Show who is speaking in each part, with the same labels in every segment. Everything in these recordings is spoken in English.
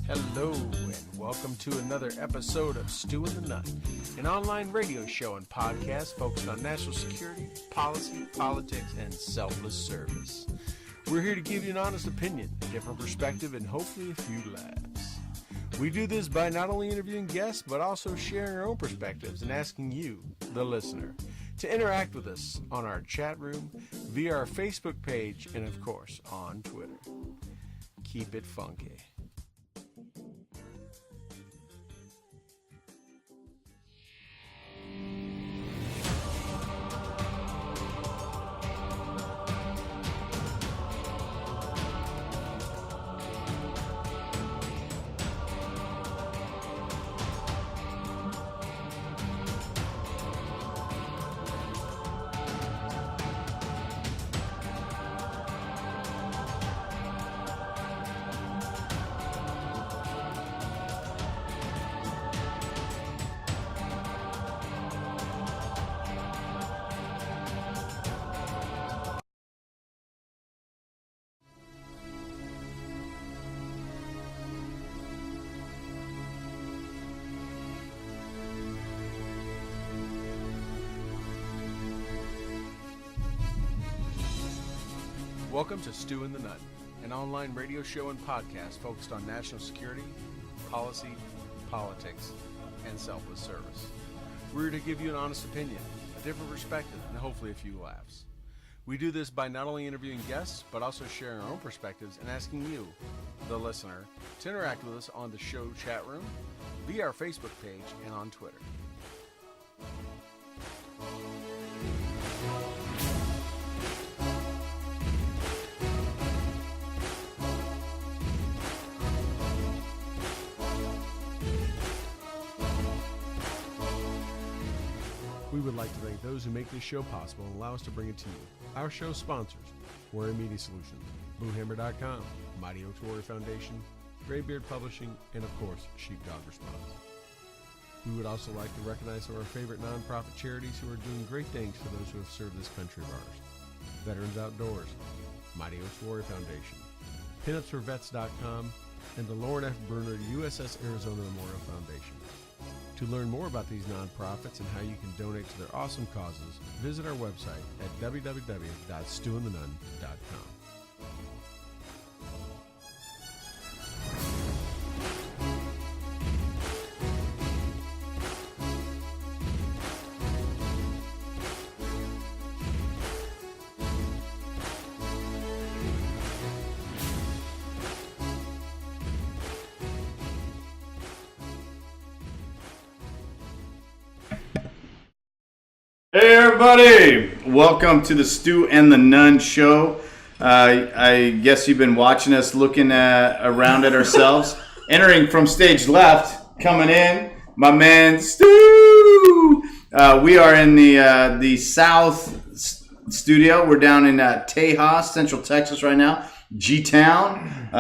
Speaker 1: Hello, and welcome to another episode of Stew in the Nut, an online radio show and podcast focused on national security, policy, politics, and selfless service. We're here to give you an honest opinion, a different perspective, and hopefully a few laughs. We do this by not only interviewing guests, but also sharing our own perspectives and asking you, the listener, to interact with us on our chat room, via our Facebook page, and of course, on Twitter. Keep it funky. Welcome to Stew in the Nut, an online radio show and podcast focused on national security, policy, politics, and selfless service. We're here to give you an honest opinion, a different perspective, and hopefully a few laughs. We do this by not only interviewing guests, but also sharing our own perspectives and asking you, the listener, to interact with us on the show chat room, via our Facebook page, and on Twitter. We would like to thank those who make this show possible and allow us to bring it to you. Our show sponsors, Warrior Media Solutions, BlueHammer.com, Mighty Oaks Warrior Foundation, Graybeard Publishing, and of course, Sheepdog Response. We would also like to recognize some of our favorite nonprofit charities who are doing great things for those who have served this country of ours. Veterans Outdoors, Mighty Oaks Warrior Foundation, PinUpsForVets.com, and the Lauren F. Bruner USS Arizona Memorial Foundation. To learn more about these nonprofits and how you can donate to their awesome causes, visit our website at www.stewinthenun.com.
Speaker 2: Hey everybody, welcome to the Stew and the Nun show. I guess you've been watching us looking around at ourselves. Entering from stage left, coming in, my man Stu. We are in the South studio. We're down in Tejas, Central Texas right now, G-Town.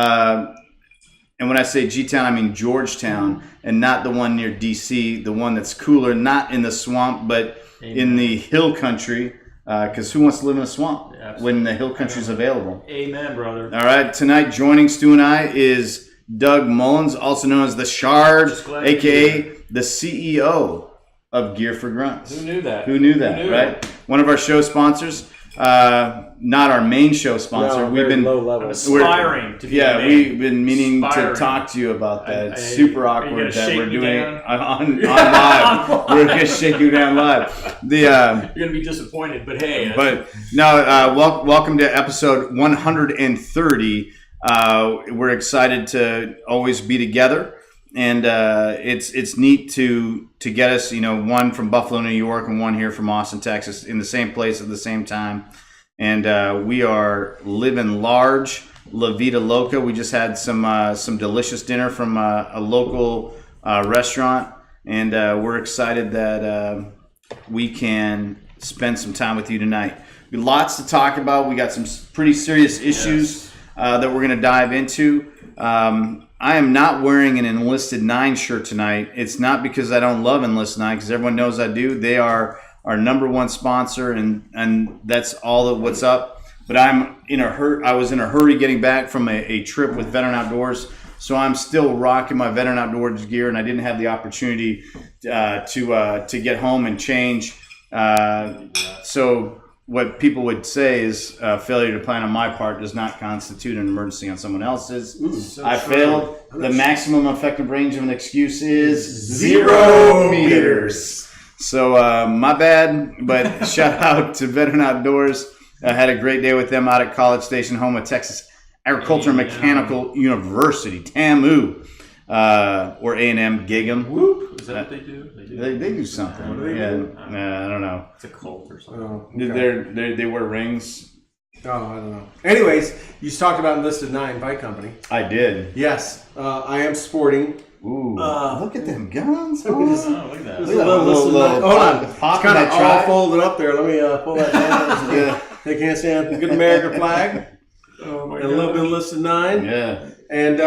Speaker 2: And when I say G-Town, I mean Georgetown, and not the one near D.C., the one that's cooler, not in the swamp, but in the hill country, because who wants to live in a swamp when the hill country is available?
Speaker 3: Amen, brother.
Speaker 2: All right, tonight joining Stu and I is Doug Mullins, also known as the Shard, a.k.a. the CEO of Gear for Grunts.
Speaker 3: Who knew that?
Speaker 2: Right? One of our show sponsors. Not our main show sponsor.
Speaker 3: No,
Speaker 2: we've been
Speaker 3: low level. Aspiring to be.
Speaker 2: Yeah, we've been meaning to talk to you about that. It's super awkward that we're doing it on live. We're gonna shake you down live.
Speaker 3: You're gonna be disappointed, but hey.
Speaker 2: But no, welcome to episode 130. We're excited to always be together, and it's neat to get us, one from Buffalo, New York, and one here from Austin, Texas, in the same place at the same time. And we are living large, La Vida Loca. We just had some delicious dinner from a local restaurant, and we're excited that we can spend some time with you tonight. Lots to talk about. We got some pretty serious issues that we're going to dive into. I am not wearing an Enlisted 9 shirt tonight. It's not because I don't love Enlisted 9, because everyone knows I do. They are our number one sponsor, and that's all of what's up. But I'm in a hurry. I was in a hurry getting back from a trip with Veteran Outdoors So I'm still rocking my Veteran Outdoors gear, and I didn't have the opportunity to get home and change. So what people would say is failure to plan on my part does not constitute an emergency on someone else's. I failed. The maximum effective range of an excuse is 0 meters. So my bad, but shout out to Veteran Outdoors. I had a great day with them out at College Station, home of Texas Agricultural and Mechanical University, TAMU, or A&M Gig'em.
Speaker 3: Whoop. Is that what they do?
Speaker 2: They do something.
Speaker 3: What do they
Speaker 2: do?
Speaker 3: I
Speaker 2: don't know.
Speaker 3: It's a cult or something.
Speaker 1: Oh, okay.
Speaker 2: They wear rings.
Speaker 1: Oh, I don't know. Anyways, you talked about Enlisted 9 Bike Company.
Speaker 2: I did.
Speaker 1: Yes, I am sporting.
Speaker 2: Ooh, look at them guns.
Speaker 3: Oh, look at that.
Speaker 1: There's a little
Speaker 2: hold on.
Speaker 1: it's kind of all folded up there. Let me pull that down.
Speaker 2: Yeah.
Speaker 1: They can't stand the good American flag.
Speaker 3: Oh my
Speaker 1: And a little bit of Enlisted 9.
Speaker 2: Yeah.
Speaker 1: And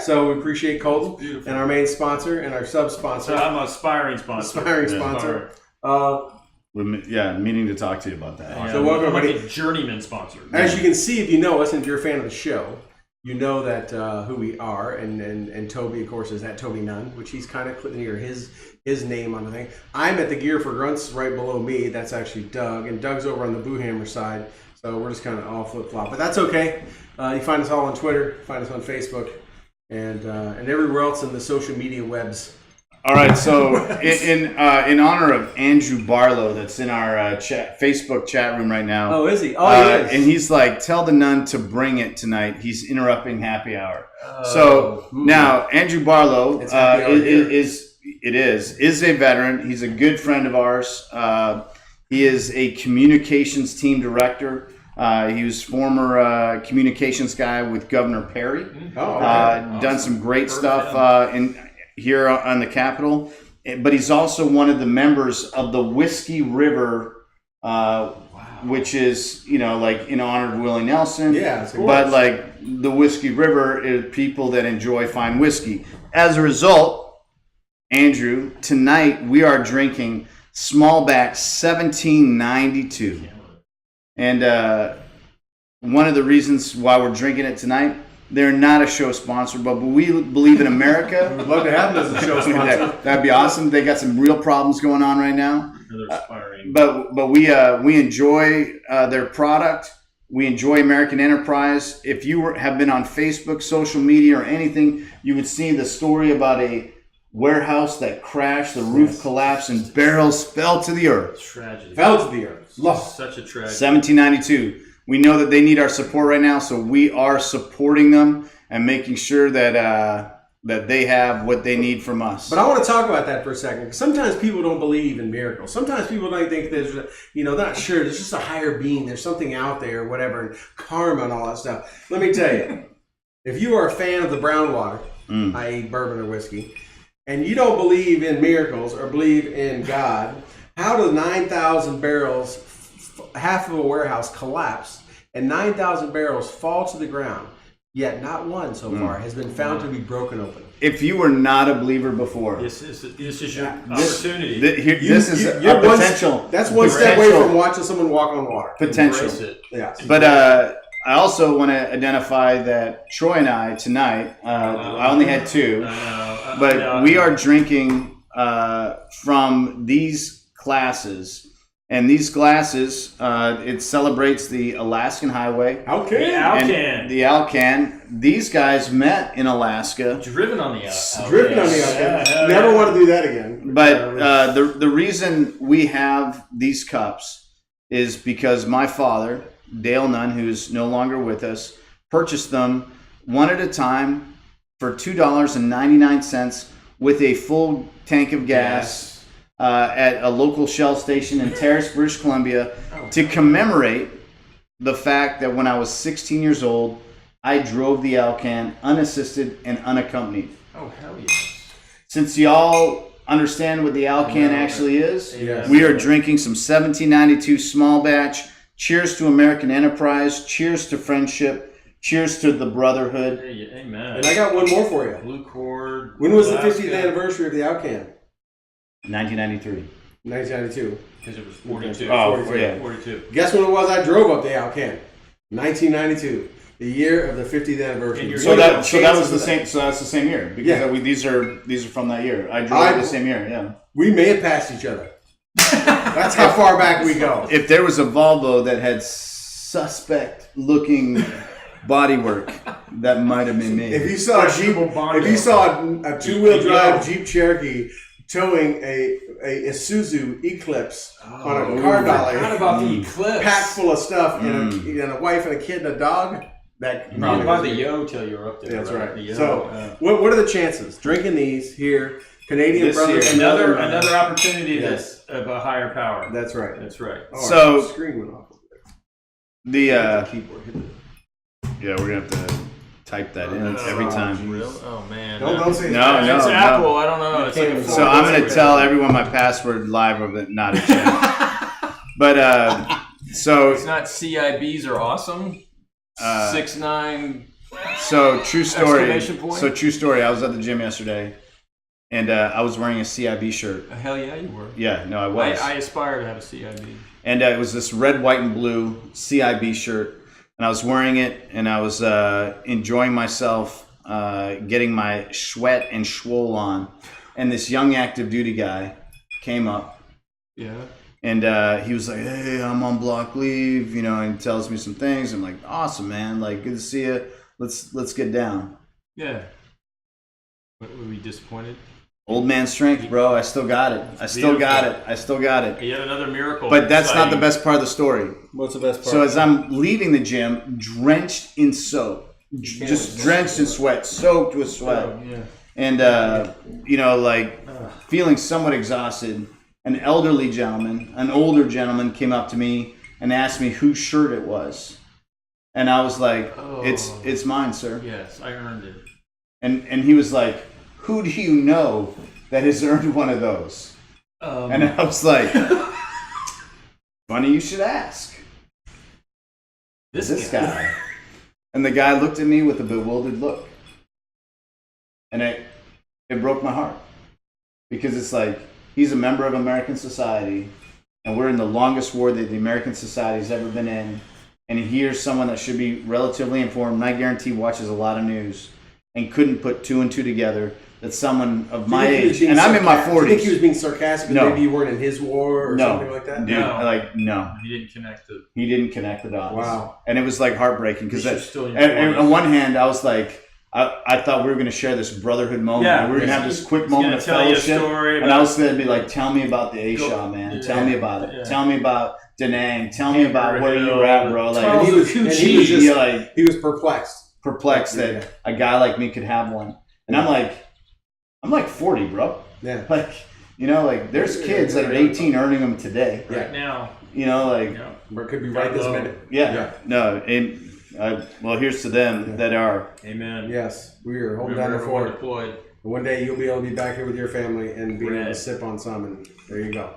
Speaker 1: so we appreciate Colton
Speaker 3: Beautiful.
Speaker 1: and our main sponsor and our sub-sponsor.
Speaker 3: So I'm an aspiring sponsor.
Speaker 1: Sponsor.
Speaker 2: Meaning to talk to you about that.
Speaker 3: Yeah,
Speaker 1: So welcome,
Speaker 3: I'm like
Speaker 1: everybody.
Speaker 3: a journeyman sponsor.
Speaker 1: As you can see, if you know us and if you're a fan of the show, you know that who we are. And Toby, of course, is at Toby Nunn, which he's kind of near his name on the thing. I'm at the Gear for Grunts right below me. That's actually Doug. And Doug's over on the Boo Hammer side. So we're just kind of all flip-flop. But that's okay. You find us all on Twitter. Find us on Facebook. And everywhere else in the social media webs.
Speaker 2: All right, so in honor of Andrew Barlow, that's in our Facebook chat room right now.
Speaker 1: Oh, is he? Oh, he is.
Speaker 2: And he's like, tell the nun to bring it tonight. He's interrupting happy hour. Now Andrew Barlow is a veteran. He's a good friend of ours. He is a communications team director. He was former communications guy with Governor Perry. Done some great stuff here on the Capitol, but he's also one of the members of the Whiskey River, which is, like in honor of Willie Nelson.
Speaker 1: Yeah,
Speaker 2: but like the Whiskey River is people that enjoy fine whiskey. As a result, Andrew, tonight we are drinking small batch 1792. And one of the reasons why we're drinking it tonight, they're not a show sponsor, but we believe in America.
Speaker 1: We'd love to have them as a show sponsor.
Speaker 2: That'd be awesome. They got some real problems going on right now. But we enjoy their product. We enjoy American enterprise. If you have been on Facebook, social media, or anything, you would see the story about a warehouse that crashed, the roof collapsed, and barrels fell to the earth.
Speaker 3: Tragedy.
Speaker 1: Fell to the earth.
Speaker 3: Such a tragedy.
Speaker 2: 1792. We know that they need our support right now, so we are supporting them and making sure that they have what they need from us.
Speaker 1: But I want to talk about that for a second, because sometimes people don't believe in miracles. Sometimes people don't think there's, they're not sure. There's just a higher being. There's something out there, or whatever, and karma and all that stuff. Let me tell you, if you are a fan of the brown water, i.e. bourbon or whiskey, and you don't believe in miracles or believe in God, how do 9,000 barrels, half of a warehouse collapse, and 9,000 barrels fall to the ground, yet not one so far has been found to be broken open?
Speaker 2: If you were not a believer before,
Speaker 3: this is your opportunity.
Speaker 2: This is a potential.
Speaker 1: That's one step away from watching someone walk on water.
Speaker 2: Potential.
Speaker 1: Yeah.
Speaker 2: But I also want to identify that Troy and I tonight, I only had two, but we are drinking from these glasses. And these glasses, it celebrates the Alaskan Highway. The Alcan. These guys met in Alaska.
Speaker 3: Driven on the Alcan.
Speaker 1: Yeah. Never want to do that again.
Speaker 2: But the reason we have these cups is because my father, Dale Nunn, who's no longer with us, purchased them one at a time for $2.99 with a full tank of gas. At a local Shell station in Terrace, British Columbia, to commemorate the fact that when I was 16 years old, I drove the Alcan unassisted and unaccompanied.
Speaker 3: Oh, hell yes.
Speaker 2: Since y'all understand what the Alcan actually is,
Speaker 1: yes.
Speaker 2: We are drinking some 1792 small batch. Cheers to American enterprise. Cheers to friendship. Cheers to the brotherhood.
Speaker 3: Amen.
Speaker 1: And I got one more for you.
Speaker 3: Blue Cord.
Speaker 1: When was the 50th anniversary of the Alcan?
Speaker 2: 1993.
Speaker 1: 1992.
Speaker 3: Because it was 42.
Speaker 2: Oh,
Speaker 3: 42.
Speaker 2: yeah.
Speaker 3: 42.
Speaker 1: Guess when it was I drove up the Alcan? 1992.
Speaker 4: the year of the 50th anniversary.
Speaker 2: So that was the
Speaker 4: Chances
Speaker 2: same. So that's the same year because
Speaker 4: Yeah.
Speaker 2: these are from that year. I drove the same year. Yeah.
Speaker 4: We may have passed each other. That's how far back we go.
Speaker 2: If there was a Volvo that had suspect-looking bodywork, that might have been me.
Speaker 4: If you saw a two-wheel drive Jeep Cherokee towing a Isuzu Eclipse on a car dolly,
Speaker 3: Not about the Eclipse.
Speaker 4: packed full of stuff, and a wife and a kid and a dog, that
Speaker 3: Probably by the yo till you were up there.
Speaker 4: That's right.
Speaker 3: The yo,
Speaker 4: So, what are the chances? Drinking these here, Canadian
Speaker 2: This
Speaker 4: brothers.
Speaker 2: year.
Speaker 3: another opportunity
Speaker 4: Yes.
Speaker 3: of a higher power.
Speaker 4: That's right.
Speaker 3: That's right.
Speaker 4: Oh,
Speaker 2: So-
Speaker 4: our screen went off.
Speaker 2: The
Speaker 4: Keyboard.
Speaker 2: yeah, we're gonna have to type that in every time.
Speaker 3: Real? Oh man.
Speaker 4: Don't say
Speaker 2: No,
Speaker 3: It's
Speaker 2: no.
Speaker 3: Apple. I don't know. It's like a
Speaker 2: So I'm gonna tell everyone my password live of it, not a chat. But so
Speaker 3: It's not CIBs are awesome. 6'9".
Speaker 2: So true story.
Speaker 3: Exclamation point.
Speaker 2: So true story. I was at the gym yesterday, and I was wearing a CIB shirt.
Speaker 3: Hell yeah, you were.
Speaker 2: Yeah, no, I was.
Speaker 3: I aspire to have a CIB.
Speaker 2: And it was this red, white, and blue CIB shirt, and I was wearing it, and I was enjoying myself, getting my sweat and schwol on, and this young active duty guy came up.
Speaker 3: Yeah.
Speaker 2: And he was like, "Hey, I'm on block leave," and he tells me some things. I'm like, "Awesome, man! Like, good to see you. Let's get down."
Speaker 3: Yeah. What, were we disappointed?
Speaker 2: Old man strength, bro. I still got it. I still got it.
Speaker 3: Yet another miracle.
Speaker 2: But that's not the best part of the story.
Speaker 4: What's the best part?
Speaker 2: So as I'm leaving the gym, drenched in soap, just drenched in sweat, soaked with sweat,
Speaker 3: Yeah.
Speaker 2: and feeling somewhat exhausted, an elderly gentleman, an older gentleman, came up to me and asked me whose shirt it was, and I was like, "It's mine, sir."
Speaker 3: Yes, I earned it.
Speaker 2: And he was like, "Who do you know that has earned one of those?" And I was like, "Funny you should ask." This guy. And the guy looked at me with a bewildered look. And it broke my heart. Because it's like, he's a member of American society, and we're in the longest war that the American society's ever been in. And he hears someone that should be relatively informed, and I guarantee watches a lot of news, and couldn't put two and two together, that someone of my age, and I'm in my 40s.
Speaker 4: Do you think he was being sarcastic?
Speaker 2: No.
Speaker 4: Maybe you weren't in his war or something like that?
Speaker 2: Dude,
Speaker 3: No.
Speaker 2: no.
Speaker 3: He didn't connect the.
Speaker 2: He didn't connect the dots.
Speaker 4: Wow.
Speaker 2: And it was like heartbreaking because
Speaker 3: You're still in your
Speaker 2: and
Speaker 3: 20s.
Speaker 2: on one hand, I was like, I thought we were going to share this brotherhood moment.
Speaker 3: Yeah,
Speaker 2: we were going to have this quick moment of
Speaker 3: tell you a
Speaker 2: fellowship.
Speaker 3: story
Speaker 2: And I was going to be like, tell me about the A-Shaw, man. Tell me about it.
Speaker 3: Yeah.
Speaker 2: Tell me about Da Nang. Tell me about where you were at, bro. Like,
Speaker 4: And he was just
Speaker 2: like
Speaker 4: he was perplexed.
Speaker 2: perplexed that a guy like me could have one. And I'm like 40, bro.
Speaker 4: Yeah.
Speaker 2: Like, there's kids that are 18 earning them today.
Speaker 3: Right now.
Speaker 4: Or it could be right this minute.
Speaker 2: Yeah. No. And well, here's to them that are.
Speaker 3: Amen.
Speaker 4: Yes. We are holding
Speaker 3: Remember
Speaker 4: down the
Speaker 3: everyone
Speaker 4: fort.
Speaker 3: deployed.
Speaker 4: One day you'll be able to be back here with your family and be able to
Speaker 3: Red.
Speaker 4: sip on some, and there you go.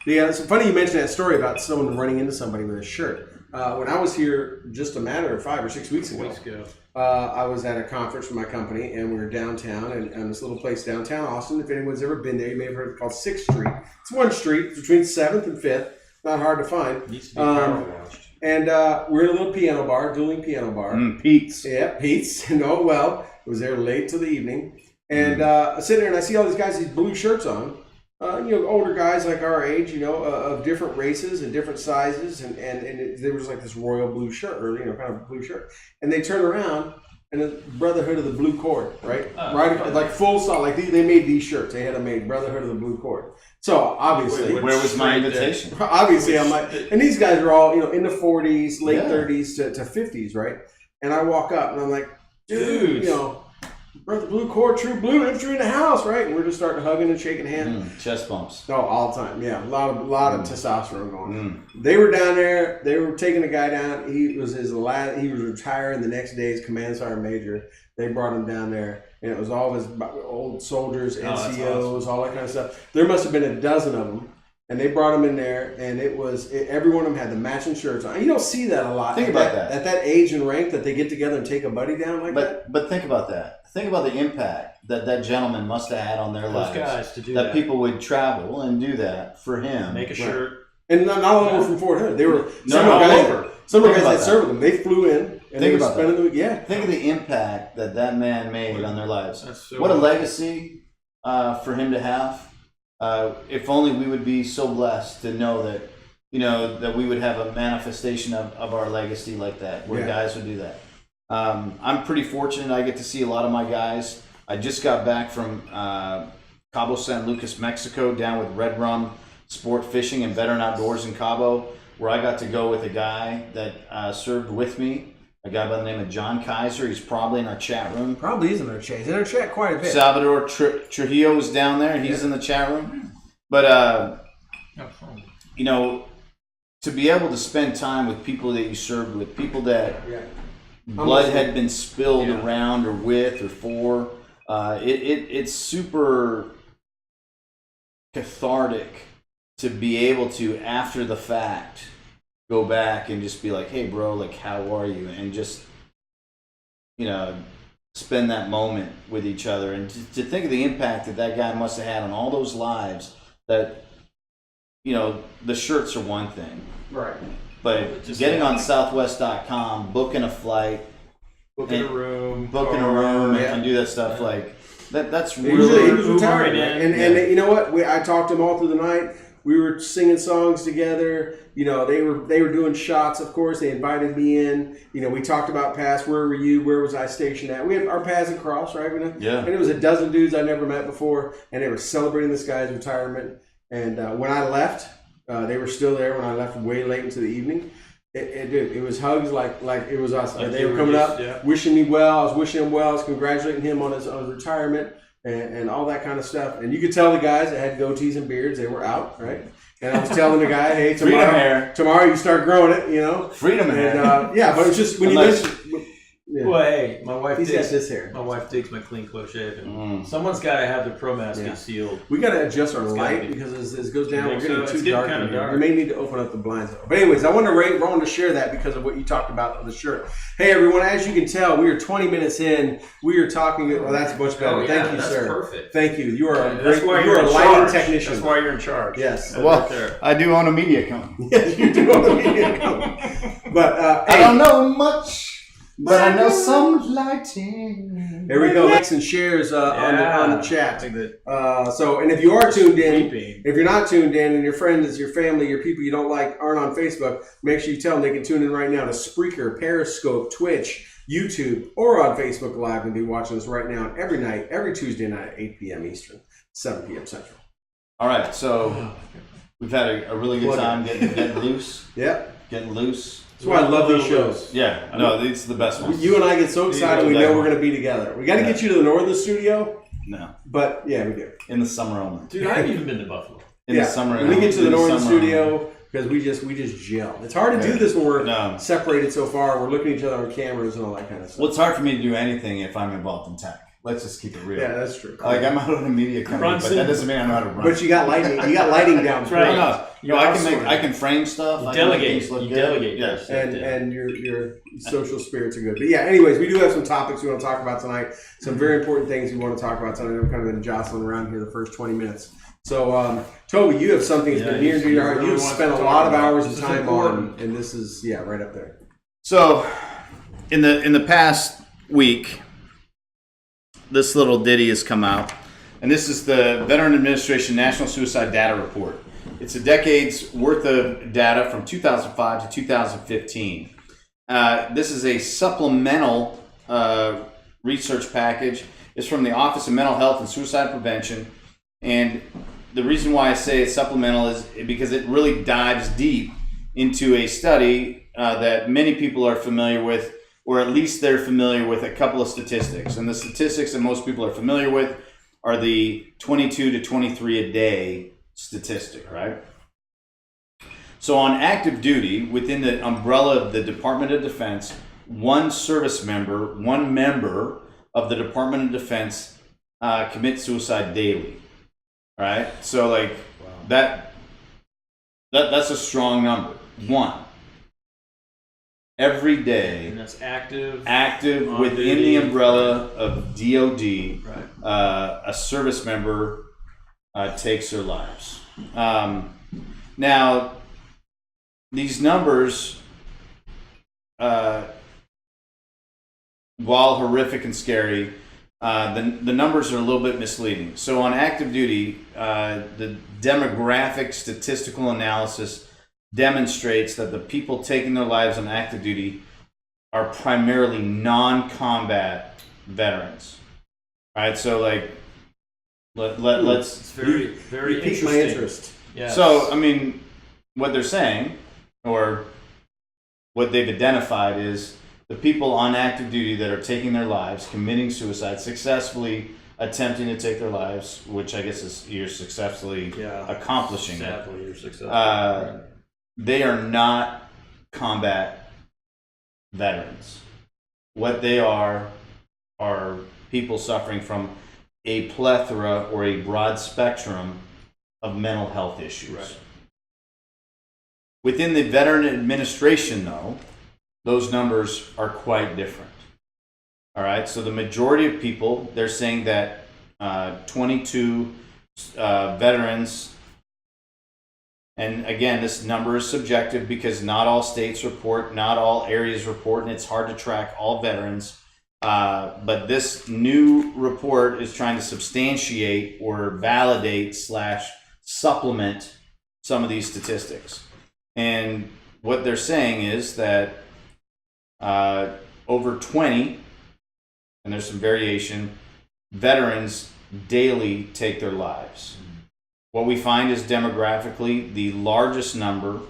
Speaker 4: Yeah, it's funny you mentioned that story about someone running into somebody with a shirt. When I was here just a matter of 5 or 6 weeks ago, I was at a conference for my company, and we were downtown, and this little place downtown Austin. If anyone's ever been there, you may have heard it called 6th Street. It's one street it's between 7th and 5th. Not hard to find.
Speaker 3: Needs to be power washed.
Speaker 4: And we're in a little piano bar, dueling piano bar.
Speaker 2: Pete's.
Speaker 4: Yeah, Pete's. No, well, it was there late till the evening. And I sit there and I see all these guys, these blue shirts on. Older guys like our age, of different races and different sizes. And there was like this royal blue shirt, or, kind of blue shirt. And they turn around, and the Brotherhood of the Blue Cord, right? Like full song. Like they made these shirts. They had them made, Brotherhood of the Blue Cord. So obviously,
Speaker 2: Where was my invitation?
Speaker 4: Obviously, I'm like, and these guys are all, in the 40s, late 30s to 50s, right? And I walk up and I'm like, dude, Brother Blue Cord, True Blue Infantry in the house, right? And we're just starting hugging and shaking hands.
Speaker 2: Chest bumps.
Speaker 4: No, all the time. Yeah, a lot of testosterone going on. They were down there. They were taking a guy down. He was retiring the next day as Command Sergeant Major. They brought him down there, and it was all his old soldiers, NCOs, all that kind of stuff. There must have been a dozen of them. And they brought him in there, and every one of them had the matching shirts on. You don't see that a lot.
Speaker 2: Think about that.
Speaker 4: At that age and rank, that they get together and take a buddy down like that.
Speaker 2: But think about that. Think about the impact that gentleman must have had on their lives.
Speaker 3: Those guys to do
Speaker 2: that people would travel and do that for him.
Speaker 3: Make a shirt.
Speaker 4: And not only from Fort Hood. They were some of the guys that served with them. They flew in. And
Speaker 2: Think
Speaker 4: they were
Speaker 2: about
Speaker 4: spending
Speaker 2: that.
Speaker 4: the yeah.
Speaker 2: Think of the impact that man made on their lives.
Speaker 3: That's so
Speaker 2: What a
Speaker 3: awesome.
Speaker 2: legacy for him to have. If only we would be so blessed to know that, that we would have a manifestation of our legacy like that, where guys would do that. I'm pretty fortunate. I get to see a lot of my guys. I just got back from Cabo San Lucas, Mexico, down with Red Rum Sport Fishing and Veteran Outdoors in Cabo, where I got to go with a guy that served with me, a guy by the name of John Kaiser. He's probably in our chat room.
Speaker 4: Probably is in our chat. He's in our chat quite a bit.
Speaker 2: Salvador Trujillo is down there. He's in the chat room. But, to be able to spend time with people that you served with, people that blood had been spilled around or with or for, it's super cathartic to be able to, after the fact, go back and just be like, hey, bro, like, how are you? And just, spend that moment with each other. And to think of the impact that guy must have had on all those lives, that, the shirts are one thing.
Speaker 4: Right.
Speaker 2: But just getting on Southwest.com, booking a flight,
Speaker 3: Booking a room,
Speaker 2: and do that stuff, like, that's
Speaker 4: He
Speaker 2: really...
Speaker 4: was retired, man. And you know what? I talked to him all through the night. We were singing songs together. They were doing shots, of course. They invited me in. We talked about past. Where were you? Where was I stationed at? We had our paths had crossed, right?
Speaker 2: Yeah.
Speaker 4: And it was a dozen dudes I never met before, and they were celebrating this guy's retirement. And when I left, they were still there. When I left, way late into the evening. It was hugs like it was us.
Speaker 3: Like
Speaker 4: they were coming up, wishing me well. I was wishing him well. I was congratulating him on his retirement and all that kind of stuff. And you could tell the guys that had goatees and beards, they were out, right? And I was telling the guy, hey, tomorrow you start growing it,
Speaker 2: Freedom hair.
Speaker 4: But it's just when you listen. Yeah.
Speaker 3: Well, hey, my wife
Speaker 4: He's got this hair.
Speaker 3: My wife digs my clean, close shaven. Someone's got to have the pro mask concealed.
Speaker 4: We got to adjust our light because as it goes down, we're getting
Speaker 3: It's
Speaker 4: too
Speaker 3: getting
Speaker 4: dark.
Speaker 3: kind of dark.
Speaker 4: We may need to open up the blinds. But anyways, I wanted to share that because of what you talked about on the shirt. Hey, everyone, as you can tell, we are 20 minutes in. We are talking. Well, that's much better. Thank you,
Speaker 3: that's
Speaker 4: sir.
Speaker 3: Perfect.
Speaker 4: Thank you. You are a
Speaker 3: That's why
Speaker 4: you are a
Speaker 3: in
Speaker 4: lighting
Speaker 3: charge.
Speaker 4: technician.
Speaker 3: That's why you're in charge.
Speaker 4: Yes.
Speaker 2: Well,
Speaker 3: right there.
Speaker 2: I do own a media company.
Speaker 4: Yes, you do on the media company. But
Speaker 2: I don't know much, but I know some lighting.
Speaker 4: There we go. Likes and shares on the chat.
Speaker 3: Like that.
Speaker 4: And if you are tuned in,
Speaker 3: Creepy.
Speaker 4: if you're not tuned in, and your friends, your family, your people you don't like aren't on Facebook, make sure you tell them they can tune in right now to Spreaker, Periscope, Twitch, YouTube, or on Facebook Live and be watching us right now every night, every Tuesday night at 8 p.m. Eastern, 7 p.m. Central.
Speaker 2: All right, so we've had a really good time getting loose.
Speaker 4: Yep.
Speaker 2: Getting loose.
Speaker 4: That's why I love these shows.
Speaker 2: Yeah, no, these are the best ones.
Speaker 4: You and I get so excited we know we're going to be together. We got to get you to the northern studio.
Speaker 2: No.
Speaker 4: But, yeah, we do.
Speaker 2: In the summer only.
Speaker 3: Dude, I haven't even been to Buffalo.
Speaker 2: In the summer
Speaker 4: when we get to the northern
Speaker 2: summer
Speaker 4: studio, because we just gel. It's hard to do this when we're separated so far. We're looking at each other on cameras and all that kind of stuff.
Speaker 2: Well, it's hard for me to do anything if I'm involved in tech. Let's just keep it real.
Speaker 4: Yeah, that's true.
Speaker 2: Like, I'm out on a media company, but that doesn't mean I know how to run.
Speaker 4: But you got lighting. You got lighting down.
Speaker 3: That's right.
Speaker 2: I can frame stuff.
Speaker 3: You delegate.
Speaker 2: Yes.
Speaker 4: And your social spirits are good. But yeah, anyways, we do have some topics we want to talk about tonight. Some very important things we want to talk about tonight. We've kind of been jostling around here the first 20 minutes. So, Toby, you have something that's been near and dear to your heart. You've spent a lot of hours of time on, and this is right up there.
Speaker 2: So, in the past week, this little ditty has come out, and this is the Veteran Administration National Suicide Data Report. It's a decade's worth of data from 2005 to 2015. This is a supplemental research package. It's from the Office of Mental Health and Suicide Prevention, and the reason why I say it's supplemental is because it really dives deep into a study that many people are familiar with, or at least they're familiar with a couple of statistics. And the statistics that most people are familiar with are the 22 to 23 a day statistic, right? So on active duty, within the umbrella of the Department of Defense, one member of the Department of Defense commits suicide daily, right? So like that's a strong number. One. Every day,
Speaker 3: and that's active
Speaker 2: within the umbrella of DOD,
Speaker 3: right.
Speaker 2: A service member takes their lives. Now, these numbers while horrific and scary, the numbers are a little bit misleading. So on active duty, the demographic statistical analysis demonstrates that the people taking their lives on active duty are primarily non-combat veterans. All right, so like let's.
Speaker 3: It's very
Speaker 4: piqued
Speaker 3: interesting.
Speaker 4: my interest.
Speaker 3: Yes.
Speaker 2: So I mean, what they're saying, or what they've identified, is the people on active duty that are taking their lives, committing suicide, successfully attempting to take their lives, which I guess is you're successfully accomplishing.
Speaker 3: Sadly, you're successful.
Speaker 2: They are not combat veterans. What they are people suffering from a plethora or a broad spectrum of mental health issues.
Speaker 3: Right.
Speaker 2: Within the Veteran Administration, though, those numbers are quite different. All right, so the majority of people, they're saying that 22 veterans, and again, this number is subjective because not all states report, not all areas report, and it's hard to track all veterans. But this new report is trying to substantiate or validate / supplement some of these statistics. And what they're saying is that over 20, and there's some variation, veterans daily take their lives. What we find is demographically, the largest number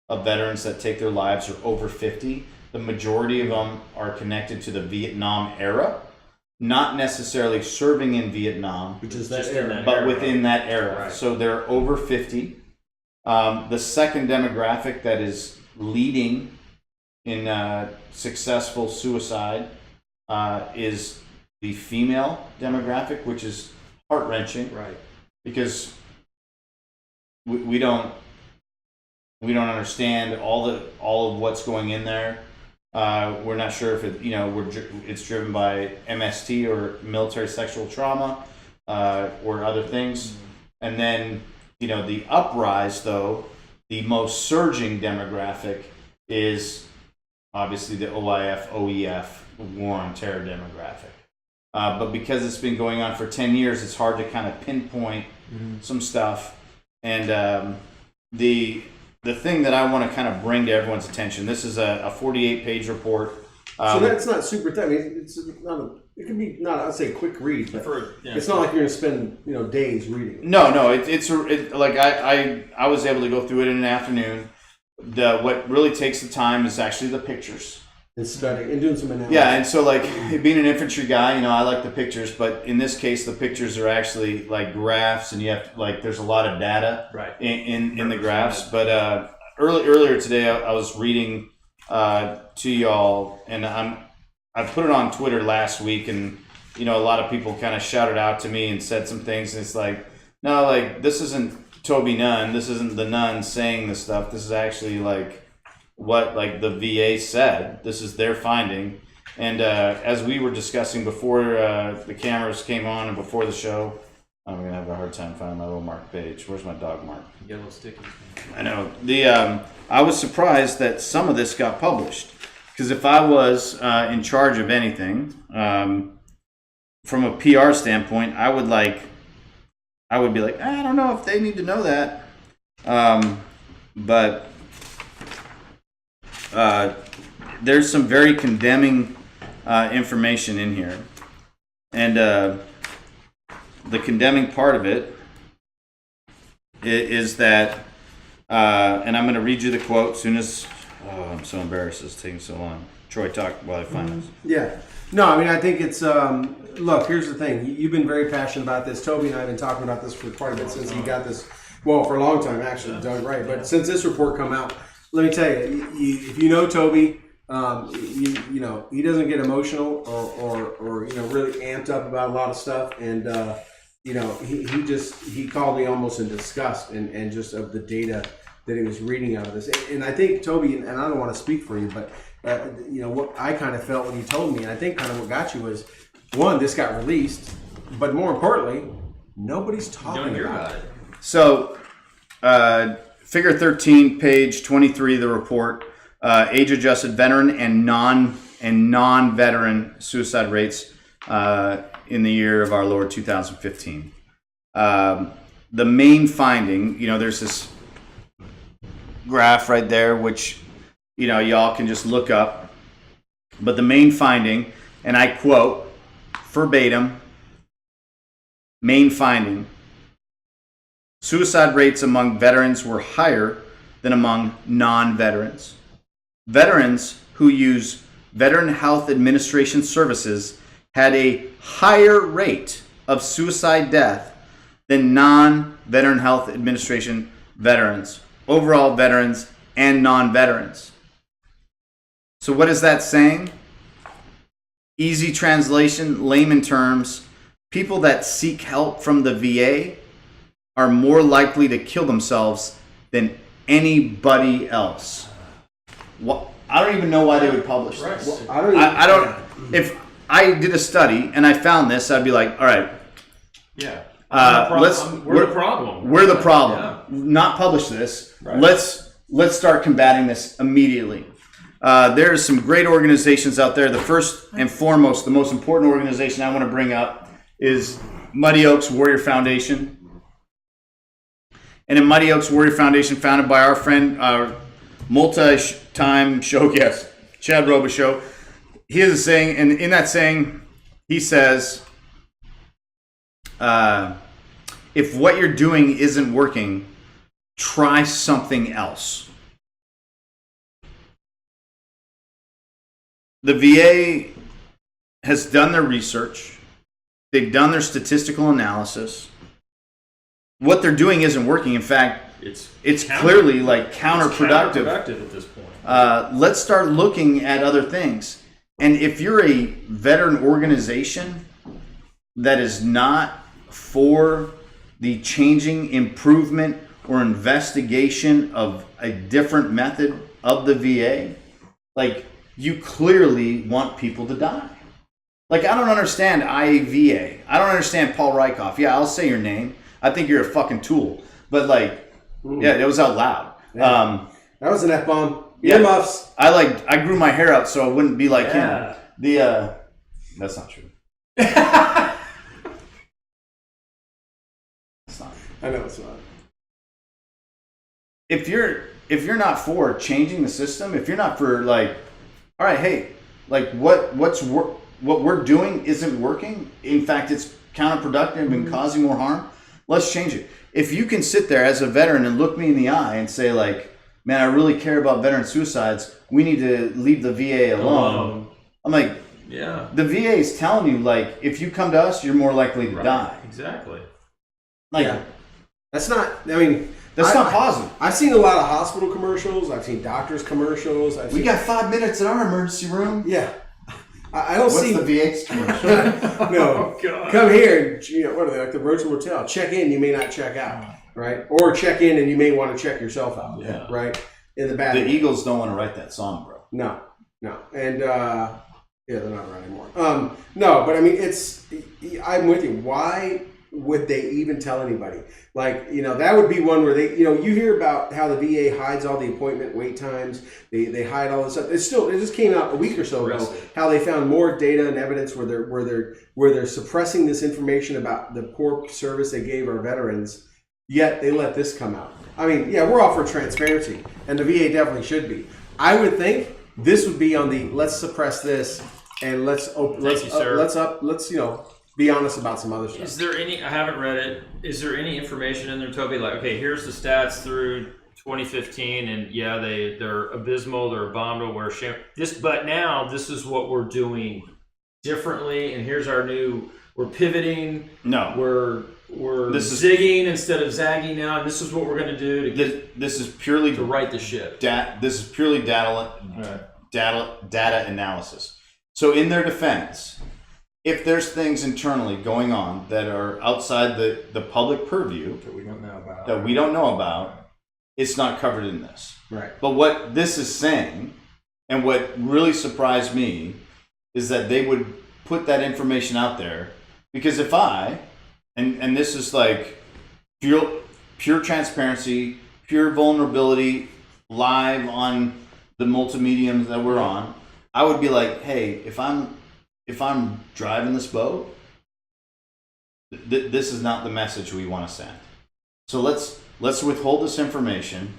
Speaker 2: of veterans that take their lives are over 50. The majority of them are connected to the Vietnam era, not necessarily serving in Vietnam,
Speaker 4: Which is that
Speaker 3: Just in
Speaker 4: era.
Speaker 3: that
Speaker 2: but
Speaker 3: era.
Speaker 2: within that era.
Speaker 3: Right.
Speaker 2: So they're over 50. The second demographic that is leading in successful suicide is the female demographic, which is heart-wrenching
Speaker 3: Right.
Speaker 2: because we don't understand all of what's going in there. We're not sure if it's driven by MST or military sexual trauma or other things. And then the uprise, though, the most surging demographic is obviously the OIF, OEF, War on Terror demographic. But because it's been going on for 10 years, it's hard to kind of pinpoint some stuff. And the thing that I want to kind of bring to everyone's attention, this is a 48-page report.
Speaker 4: So that's not super tough. I mean, it's not it can be not, I'd say, quick read, but it's not like you're going to spend days reading it.
Speaker 2: No, it's like I was able to go through it in an afternoon. What really takes the time is actually the pictures.
Speaker 4: And studying and doing some analysis.
Speaker 2: Yeah, and so like being an infantry guy, I like the pictures, but in this case, the pictures are actually like graphs, and you have to, there's a lot of data in the graphs. But earlier today, I was reading to y'all, and I put it on Twitter last week, and a lot of people kind of shouted out to me and said some things, and it's like, no, like this isn't Toby Nunn, this isn't the Nunn saying this stuff. This is actually what the VA said. This is their finding. And as we were discussing before the cameras came on and before the show, I'm gonna have a hard time finding my little mark page. Where's my dog mark?
Speaker 3: Yellow sticky.
Speaker 2: I know. I was surprised that some of this got published, because if I was in charge of anything, from a PR standpoint, I would be like, I don't know if they need to know that, but. There's some very condemning information in here, and the condemning part of it is that, and I'm going to read you the quote as soon as. Oh, I'm so embarrassed. It's taking so long. Troy, talk while I find this.
Speaker 4: Yeah. No, I mean, I think it's, look, here's the thing. You've been very passionate about this. Toby and I have been talking about this for quite a bit since he got this, for a long time, actually, Doug, right? But since this report come out, let me tell you, if you know Toby, he doesn't get emotional or really amped up about a lot of stuff, and he called me almost in disgust and just of the data that he was reading out of this. And I think Toby, and I don't want to speak for you, but what I kind of felt when you told me, and I think kind of what got you was, one, this got released, but more importantly, nobody's talking about it.
Speaker 2: So. Figure 13, page 23 of the report, age-adjusted veteran and and non-veteran suicide rates in the year of our Lord 2015. The main finding, there's this graph right there, which, y'all can just look up. But the main finding, and I quote verbatim, main finding, suicide rates among veterans were higher than among non-veterans. Veterans who use Veteran Health Administration services had a higher rate of suicide death than non-Veteran Health Administration veterans, overall veterans and non-veterans. So what is that saying? Easy translation, layman terms, people that seek help from the VA are more likely to kill themselves than anybody else. I don't even know why they would publish this.
Speaker 4: Well,
Speaker 2: I don't. If I did a study and I found this, I'd be like, all right.
Speaker 3: Yeah.
Speaker 2: We're
Speaker 3: the problem.
Speaker 2: We're the problem.
Speaker 3: Yeah.
Speaker 2: Not publish this.
Speaker 3: Right.
Speaker 2: Let's start combating this immediately. There's some great organizations out there. The first and foremost, the most important organization I want to bring up is Muddy Oaks Warrior Foundation. And in Muddy Oaks Warrior Foundation, founded by our friend, multi-time show guest, Chad Robichaux, he has a saying, and in that saying, he says, if what you're doing isn't working, try something else. The VA has done their research. They've done their statistical analysis. What they're doing isn't working. In fact, it's clearly like counterproductive.
Speaker 3: At this point.
Speaker 2: Let's start looking at other things. And if you're a veteran organization that is not for the changing, improvement, or investigation of a different method of the VA, like, you clearly want people to die. Like, I don't understand IAVA. I don't understand Paul Rykoff. Yeah, I'll say your name. I think you're a fucking tool. But, like, yeah, it was out loud.
Speaker 4: Yeah. That was an F-bomb.
Speaker 2: Yeah.
Speaker 4: Earmuffs.
Speaker 2: I grew my hair out so I wouldn't be like him. That's not true. It's not.
Speaker 4: I know it's not.
Speaker 2: If you're not for changing the system, if you're not for, like, all right, hey, like, what we're doing isn't working. In fact, it's counterproductive and causing more harm. Let's change it. If you can sit there as a veteran and look me in the eye and say, like, man, I really care about veteran suicides. We need to leave the VA alone. I'm like,
Speaker 3: yeah.
Speaker 2: The VA is telling you, like, if you come to us, you're more likely to die.
Speaker 3: Exactly.
Speaker 2: Like,
Speaker 4: yeah. That's not, I mean...
Speaker 2: That's not positive.
Speaker 4: I've seen a lot of hospital commercials. I've seen doctors commercials.
Speaker 2: We got 5 minutes in our emergency room.
Speaker 4: Yeah. I don't see...
Speaker 2: What's the VA's commercial?
Speaker 4: No.
Speaker 3: Oh, God.
Speaker 4: Come here and, what are they, like the Roach Motel? Check in, you may not check out, right? Or check in and you may want to check yourself out, right? In the bathroom.
Speaker 2: The Eagles don't want to write that song, bro.
Speaker 4: No. And, yeah, they're not around anymore. No, but I mean, I'm with you. Why would they even tell anybody? Like, that would be one where they, you hear about how the VA hides all the appointment wait times. They hide all this stuff. It just came out a week or so ago how they found more data and evidence where they're suppressing this information about the poor service they gave our veterans. Yet they let this come out. I mean, yeah, we're all for transparency, and the VA definitely should be. I would think this would be on the let's suppress this and let's be honest about some other stuff.
Speaker 3: Is there any? I haven't read it. Is there any information in there, Toby? Like, okay, here's the stats through 2015, and yeah, they're abysmal. They're abominable. But now this is what we're doing differently, and here's our new. We're pivoting.
Speaker 2: No,
Speaker 3: we're zigging instead of zagging now, and this is what we're going to do to get.
Speaker 2: This is purely
Speaker 3: to right the ship.
Speaker 2: This is purely data analysis. So in their defense, if there's things internally going on that are outside the public purview
Speaker 4: that we
Speaker 2: don't know about, it's not covered in this.
Speaker 4: Right.
Speaker 2: But what this is saying, and what really surprised me, is that they would put that information out there, because if and this is like pure transparency, pure vulnerability, live on the multimediums that we're on. I would be like, hey, if I'm driving this boat, this is not the message we want to send. So let's withhold this information.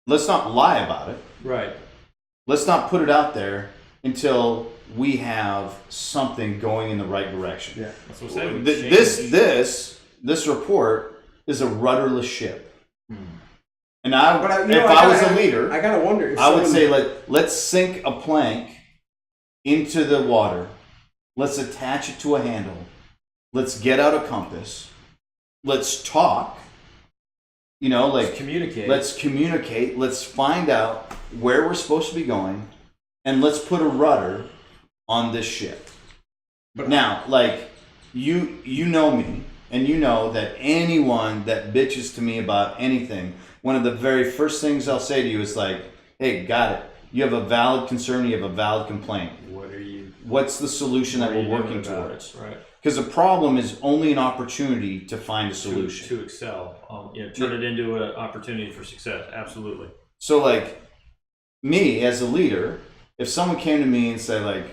Speaker 2: Let's not lie about it.
Speaker 3: Right.
Speaker 2: Let's not put it out there until we have something going in the right direction.
Speaker 4: Yeah,
Speaker 3: that's what I'm saying.
Speaker 2: This report is a rudderless ship. And if
Speaker 4: I
Speaker 2: was a leader,
Speaker 4: I gotta wonder. If
Speaker 2: I would say let's sink a plank into the water. Let's attach it to a handle. Let's get out a compass. Let's talk.
Speaker 3: Let's communicate.
Speaker 2: Let's communicate. Let's find out where we're supposed to be going, and let's put a rudder on this ship. But now, you know me, and you know that anyone that bitches to me about anything, one of the very first things I'll say to you is like, hey, got it. You have a valid concern, you have a valid complaint. What's the solution that we're working towards?
Speaker 3: Right.
Speaker 2: Because a problem is only an opportunity to find a solution.
Speaker 3: To excel. Turn it into an opportunity for success. Absolutely.
Speaker 2: So me as a leader, if someone came to me and said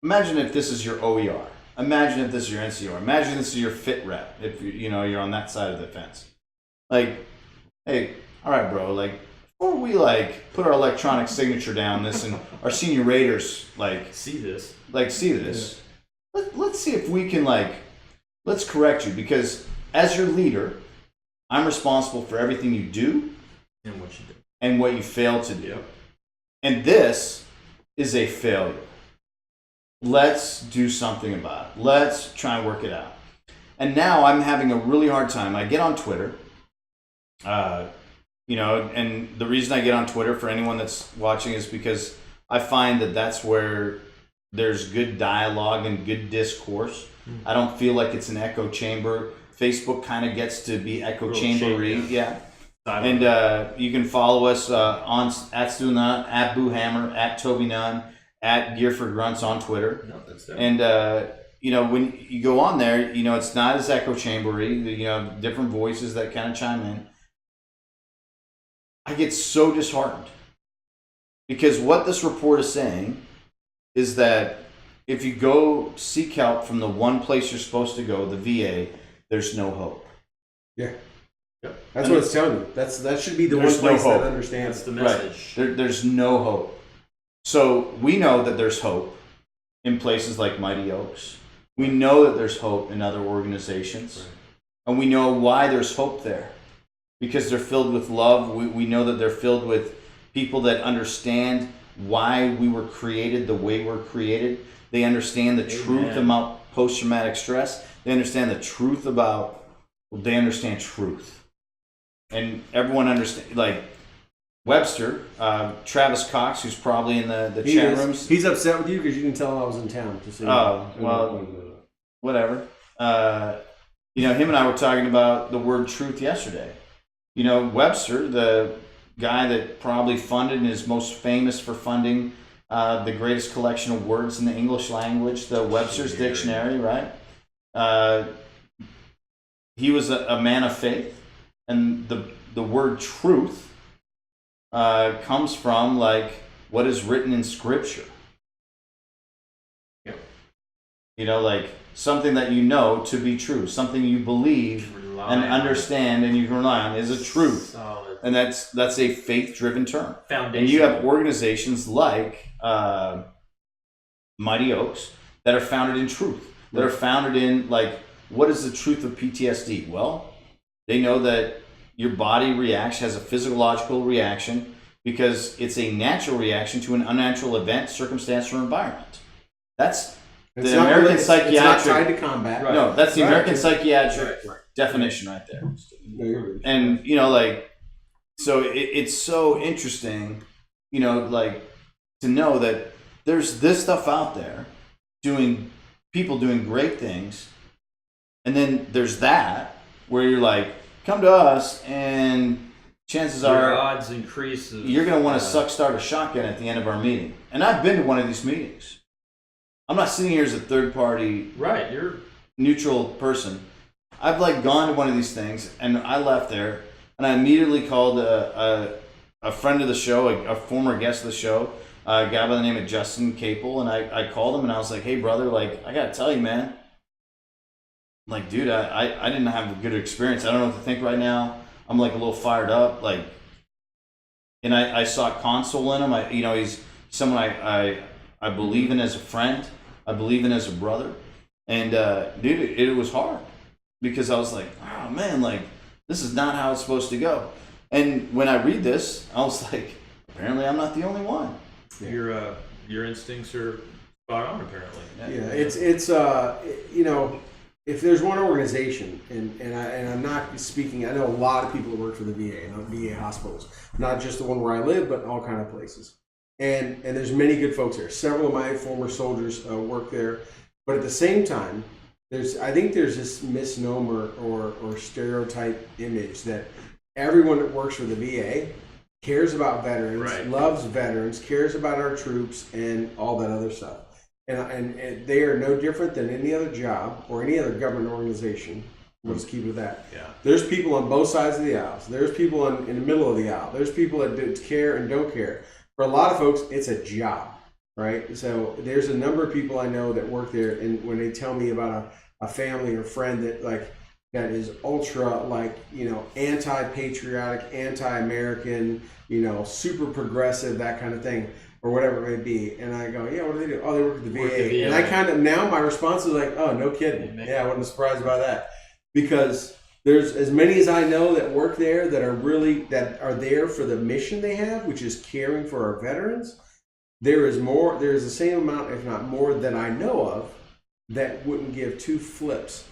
Speaker 2: imagine if this is your OER. Imagine if this is your NCR. Imagine this is your fit rep. If you're on that side of the fence. Hey, all right, bro. Before we put our electronic signature down this and our senior raters
Speaker 3: see this.
Speaker 2: Yeah. Let's see if we can let's correct you, because as your leader, I'm responsible for everything you do
Speaker 3: and what you do
Speaker 2: and what you fail to do.
Speaker 3: Yep.
Speaker 2: And this is a failure. Let's do something about it. Let's try and work it out. And now I'm having a really hard time. I get on Twitter, and the reason I get on Twitter for anyone that's watching is because I find that that's where there's good dialogue and good discourse. I don't feel like it's an echo chamber. Facebook kind of gets to be echo chambery. Yeah. And you can follow us on at Stu Nunn, at Boo Hammer, at Toby Nunn, at Gear for Grunts on Twitter.
Speaker 3: No, that's
Speaker 2: and when you go on there, it's not as echo chambery. Different voices that kind of chime in. I get so disheartened because what this report is saying is that if you go seek help from the one place you're supposed to go, the VA, there's no hope.
Speaker 4: Yeah. Yep. That's what it's telling you. That should be the one place that understands.
Speaker 3: That's the message.
Speaker 2: Right. There's no hope. So we know that there's hope in places like Mighty Oaks. We know that there's hope in other organizations. Right. And we know why there's hope there. Because they're filled with love. We know that they're filled with people that understand why we were created the way we're created. They understand the truth about post-traumatic stress. They understand the truth about, they understand truth. And everyone understands, Webster, Travis Cox, who's probably in the chat rooms.
Speaker 4: He's upset with you because you didn't tell him I was in town.
Speaker 2: Whatever. Him and I were talking about the word truth yesterday. Webster, the guy that probably funded and is most famous for funding the greatest collection of words in the English language, the Webster's Dictionary, right? He was a man of faith, and the word truth comes from what is written in Scripture. Yep. Something that to be true, something you believe and understand and you can rely on is a truth.
Speaker 3: Solid.
Speaker 2: And that's a faith-driven term.
Speaker 3: Foundation.
Speaker 2: And you have organizations like Mighty Oaks that are founded in truth, that are founded in what is the truth of PTSD? Well, they know that your body has a physiological reaction because it's a natural reaction to an unnatural event, circumstance, or environment. That's the American psychiatric.
Speaker 4: It's not tied to combat.
Speaker 2: Right. No, that's the American psychiatric definition right there. And so it's so interesting, to know that there's this stuff out there, people doing great things, and then there's that where you're come to us, and chances are
Speaker 3: odds increase.
Speaker 2: You're going to want to start a shotgun at the end of our meeting. And I've been to one of these meetings. I'm not sitting here as a third party,
Speaker 3: right? You're
Speaker 2: neutral person. I've gone to one of these things, and I left there, and I immediately called a friend of the show, a former guest of the show, a guy by the name of Justin Capel, and I called him and I was like, hey brother, like I gotta tell you, man, like dude, I didn't have a good experience. I don't know what to think right now. I'm like a little fired up, like, and I saw console in him. He's someone I believe in as a friend. I believe in as a brother, and dude, it was hard because I was like, oh man, like this is not how it's supposed to go. And when I read this, I was like, apparently I'm not the only one.
Speaker 3: Your instincts are spot on, apparently.
Speaker 4: Yeah, it's if there's one organization, and I'm not speaking, I know a lot of people that work for the VA, not VA hospitals, not just the one where I live, but all kind of places. And there's many good folks there. Several of my former soldiers work there, but at the same time, I think there's this misnomer or stereotype image that everyone that works for the VA cares about veterans,
Speaker 3: right,
Speaker 4: loves veterans, cares about our troops, and all that other stuff. And they are no different than any other job or any other government organization. We'll just keep it at that.
Speaker 3: Yeah.
Speaker 4: There's people on both sides of the aisle. There's people in the middle of the aisle. There's people that care and don't care. For a lot of folks, it's a job, right? So there's a number of people I know that work there, and when they tell me about a family or friend that is ultra anti-patriotic, anti-American, super progressive, that kind of thing, or whatever it may be. And I go, yeah, what do they do? Oh, they work at the VA. And I kind of, now my response is like, oh, no kidding. Yeah, I wasn't surprised by that. Because there's as many as I know that work there that are there for the mission they have, which is caring for our veterans. There is the same amount, if not more, that I know of that wouldn't give two flips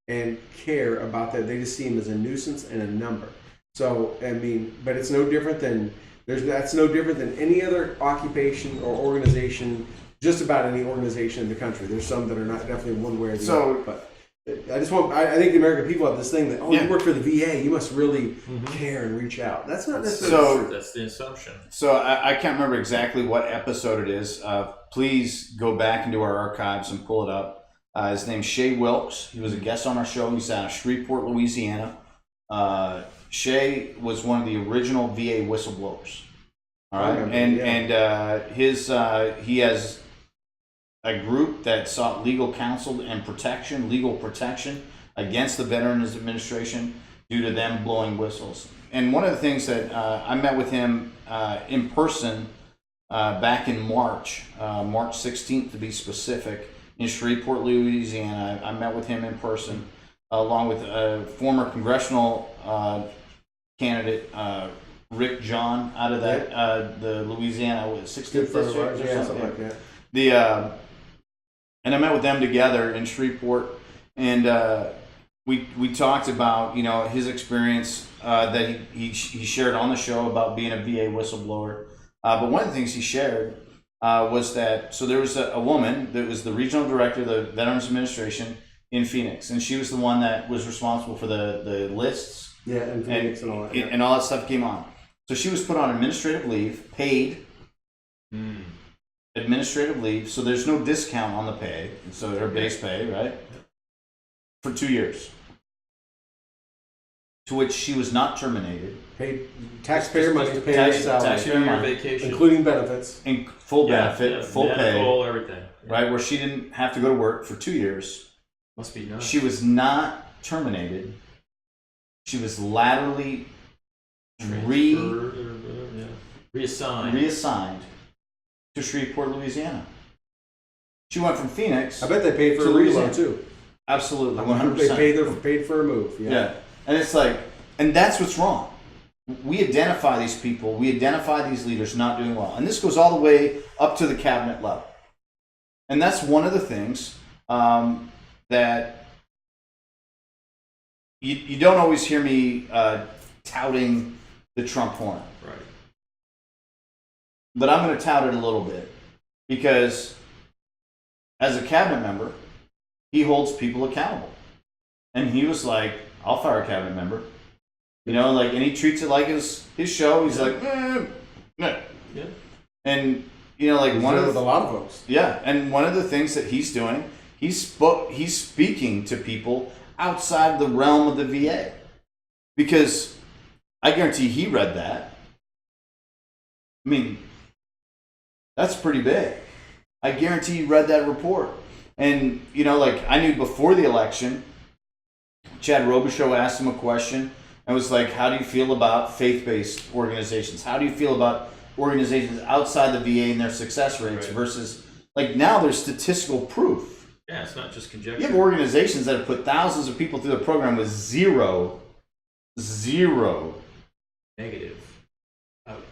Speaker 4: and care about that. They just see them as a nuisance and a number. So, I mean, but it's no different than, that's no different than any other occupation or organization, just about any organization in the country. There's some that are not definitely one way or the other. But I think the American people have this thing that, you work for the VA, you must really care and reach out. That's not necessarily true.
Speaker 3: That's the assumption.
Speaker 2: So I can't remember exactly what episode it is. Please go back into our archives and pull it up. His name's Shay Wilkes. He was a guest on our show. He's out of Shreveport, Louisiana. Shay was one of the original VA whistleblowers. All right, he has a group that sought legal counsel and legal protection against the Veterans Administration due to them blowing whistles. And one of the things that I met with him in person back in March 16th to be specific, in Shreveport, Louisiana. I met with him in person, along with a former congressional candidate, Rick John, out of the Louisiana 16th district or something like that. And I met with them together in Shreveport, and we talked about his experience that he shared on the show about being a VA whistleblower. But one of the things he shared was that, so there was a woman that was the regional director of the Veterans Administration in Phoenix, and she was the one that was responsible for the lists.
Speaker 4: Yeah, and Phoenix and all that.
Speaker 2: And all that stuff came on. So she was put on administrative leave, paid administrative leave, so there's no discount on the pay, so her base pay, right? For 2 years. To which she was not terminated.
Speaker 4: Paid taxpayer money to pay her salary.
Speaker 2: Taxpayer money,
Speaker 3: vacation,
Speaker 4: including benefits,
Speaker 2: full benefit, full pay,
Speaker 3: everything.
Speaker 2: Right, where she didn't have to go to work for 2 years.
Speaker 3: Must be nice.
Speaker 2: She was not terminated. She was laterally reassigned to Shreveport, Louisiana. She went from Phoenix.
Speaker 4: I bet they paid for a reload too.
Speaker 2: Absolutely, 100%.
Speaker 4: They paid for a move.
Speaker 2: Yeah, and it's like, and that's what's wrong. We identify these people, we identify these leaders not doing well, and this goes all the way up to the cabinet level. And that's one of the things that you don't always hear me touting the Trump horn.
Speaker 3: Right.
Speaker 2: But I'm going to tout it a little bit because as a cabinet member, he holds people accountable. And he was like, I'll fire a cabinet member. And he treats it like his show. He's like, no. Yeah. And, one of
Speaker 4: a lot of folks.
Speaker 2: Yeah. And one of the things that he's doing, he's speaking to people outside the realm of the VA. Because I guarantee he read that. I mean, That's pretty big. I guarantee you read that report. And, you know, like I knew before the election, Chad Robichaux asked him a question and was like, how do you feel about faith-based organizations? How do you feel about organizations outside the VA and their success rates versus, like, now there's statistical proof.
Speaker 3: Yeah, it's not just conjecture.
Speaker 2: You have organizations that have put thousands of people through the program with zero
Speaker 3: negative.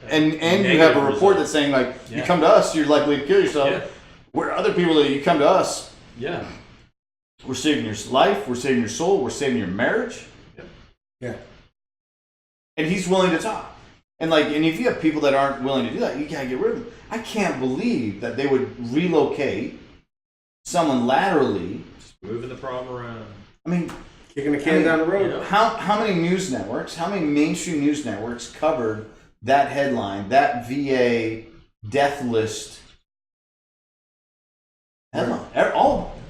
Speaker 2: And you have a report that's saying, like, you come to us, you're likely to kill yourself.
Speaker 3: Yeah.
Speaker 2: Where other people, you come to us,
Speaker 3: Yeah.
Speaker 2: we're saving your life, we're saving your soul, we're saving your marriage.
Speaker 4: Yeah.
Speaker 2: And he's willing to talk. And if you have people that aren't willing to do that, you gotta get rid of them. I can't believe that they would relocate someone laterally.
Speaker 3: Just moving the problem around.
Speaker 2: I mean,
Speaker 4: Kicking the can down the road.
Speaker 3: You know?
Speaker 2: how many news networks, how many mainstream news networks covered that headline, that VA death list headline? All of them.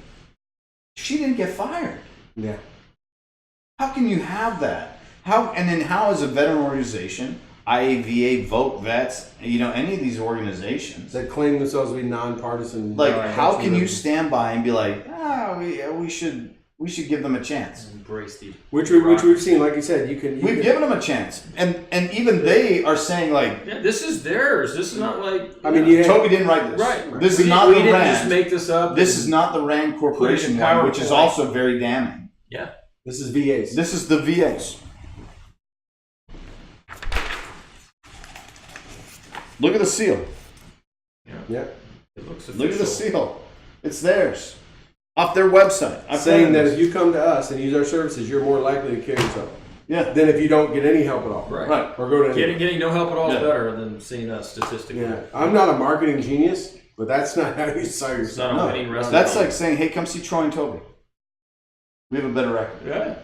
Speaker 2: She didn't get fired.
Speaker 4: Yeah.
Speaker 2: How can you have that? How as a veteran organization, IAVA, Vote Vets, any of these organizations
Speaker 4: That claim themselves to be nonpartisan.
Speaker 2: how can you stand by and be like, we should give them a chance?
Speaker 3: Embrace the
Speaker 4: Which we've seen, like you said,
Speaker 2: We've given them a chance, and even they are saying, like,
Speaker 3: yeah, this is theirs. This is not like
Speaker 4: I mean,
Speaker 2: Toby didn't write this.
Speaker 3: Right.
Speaker 2: This is not
Speaker 3: we
Speaker 2: the
Speaker 3: didn't
Speaker 2: Rand.
Speaker 3: just make this up.
Speaker 2: This is not the Rand Corporation one, which is
Speaker 3: PowerPoint.
Speaker 2: also very damning.
Speaker 3: Yeah.
Speaker 4: This is VAs.
Speaker 2: This is the VAs. Look at the seal.
Speaker 4: Yeah.
Speaker 3: It looks official.
Speaker 2: Look at the seal. It's theirs. Off their website.
Speaker 4: Saying that if you come to us and use our services, you're more likely to kill yourself
Speaker 2: Yeah.
Speaker 4: than if you don't get any help at all.
Speaker 3: Right.
Speaker 4: Or go to
Speaker 3: Getting no help at all is
Speaker 2: Yeah.
Speaker 3: better than seeing us statistically.
Speaker 4: Yeah. I'm not a marketing genius, but that's not how you sell
Speaker 3: It's not
Speaker 4: yourself.
Speaker 3: a winning recipe.
Speaker 2: That's like saying, hey, come see Troy and Toby. We have a better record.
Speaker 3: Yeah.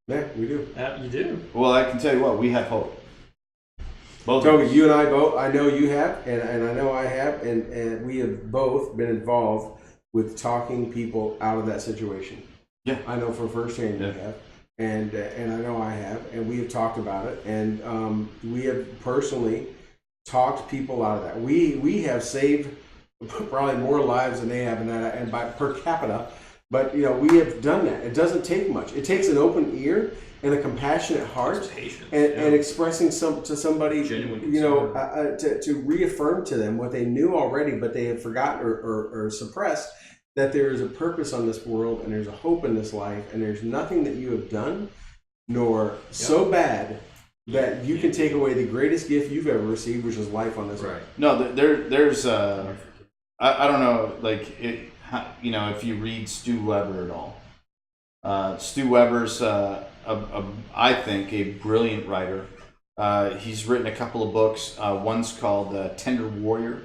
Speaker 4: Yeah, we do.
Speaker 3: You do.
Speaker 2: Well, I can tell you what, we have hope. Both of
Speaker 4: Toby,
Speaker 2: us.
Speaker 4: you and I both, I know you have, and I know I have, and we have both been involved with talking people out of that situation.
Speaker 2: Yeah.
Speaker 4: I know from firsthand you have, and I know I have, and we have talked about it, and we have personally talked people out of that. We have saved probably more lives than they have, and by per capita, but we have done that. It doesn't take much. It takes an open ear and a compassionate heart,
Speaker 3: Patience,
Speaker 4: and expressing to somebody,
Speaker 3: Genuine
Speaker 4: to reaffirm to them what they knew already, but they had forgotten or suppressed, that there is a purpose on this world, and there's a hope in this life, and there's nothing that you have done, nor so bad that you can take away the greatest gift you've ever received, which is life on this earth.
Speaker 3: Right.
Speaker 2: No, there's I don't know, like if you read Stu Weber at all. Stu Weber's I think a brilliant writer. He's written a couple of books. One's called Tender Warrior.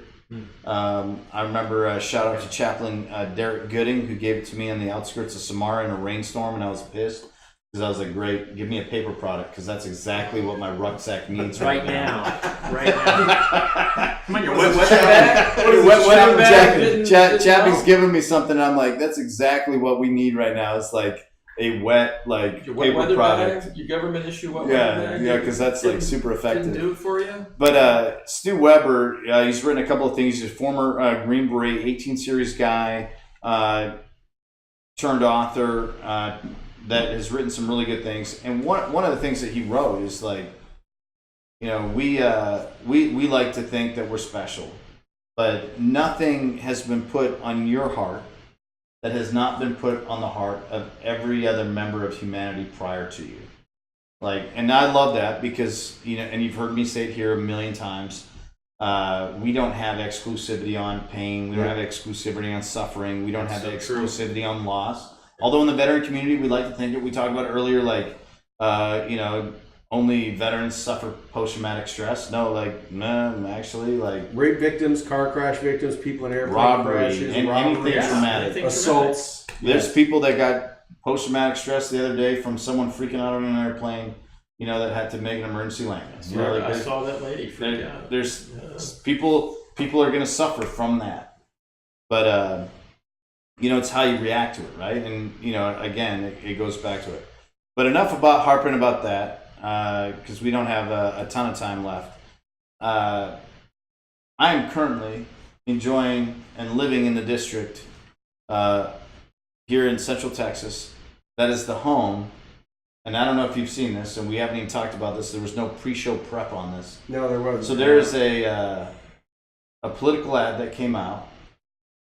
Speaker 2: I remember shout out to Chaplain Derek Gooding, who gave it to me on the outskirts of Samara in a rainstorm, and I was pissed because I was like, great, give me a paper product, because that's exactly what my rucksack needs
Speaker 3: Right now. Right now. Come on, your wet bag.
Speaker 2: Chappie's giving me something. I'm like, that's exactly what we need right now. It's like a wet, like,
Speaker 3: Your wet
Speaker 2: paper
Speaker 3: weather
Speaker 2: product.
Speaker 3: bag, your government issue wet weather bag.
Speaker 2: Yeah, because that's like super effective.
Speaker 3: Didn't do it for you.
Speaker 2: But Stu Weber, he's written a couple of things. He's a former Green Beret 18 series guy, turned author, that has written some really good things. And one of the things that he wrote is like, we like to think that we're special, but nothing has been put on your heart that has not been put on the heart of every other member of humanity prior to you. And I love that because, and you've heard me say it here a million times, we don't have exclusivity on pain. We don't have exclusivity on suffering. We don't have exclusivity on loss. Although in the veteran community, we like to think it. We talked about it earlier, only veterans suffer post-traumatic stress. No, actually,
Speaker 4: Rape victims, car crash victims, people in airplane
Speaker 2: robbery,
Speaker 4: crashes,
Speaker 2: and anything traumatic.
Speaker 4: assaults.
Speaker 2: There's people that got post-traumatic stress the other day from someone freaking out on an airplane, that had to make an emergency landing.
Speaker 3: I saw that lady freak out.
Speaker 2: There's people are going to suffer from that. But, it's how you react to it, right? And, again, it goes back to it. But enough about harping about that, because we don't have a ton of time left. I am currently enjoying and living in the district here in Central Texas. That is the home. And I don't know if you've seen this, and we haven't even talked about this. There was no pre-show prep on this.
Speaker 4: No, there wasn't.
Speaker 2: So there is a political ad that came out,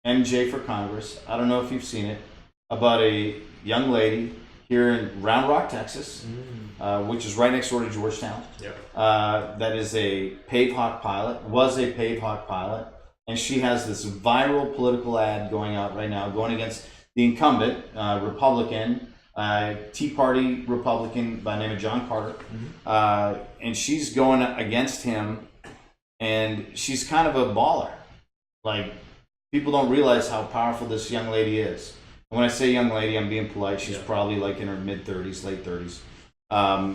Speaker 2: MJ for Congress. I don't know if you've seen it, about a young lady here in Round Rock, Texas, which is right next door to Georgetown.
Speaker 3: Yep.
Speaker 2: That is a Pave Hawk pilot, was a Pave Hawk pilot, and she has this viral political ad going out right now, going against the incumbent Republican, Tea Party Republican by the name of John Carter, and she's going against him, and she's kind of a baller. Like, people don't realize how powerful this young lady is. And when I say young lady, I'm being polite. She's probably like in her mid-30s, late 30s,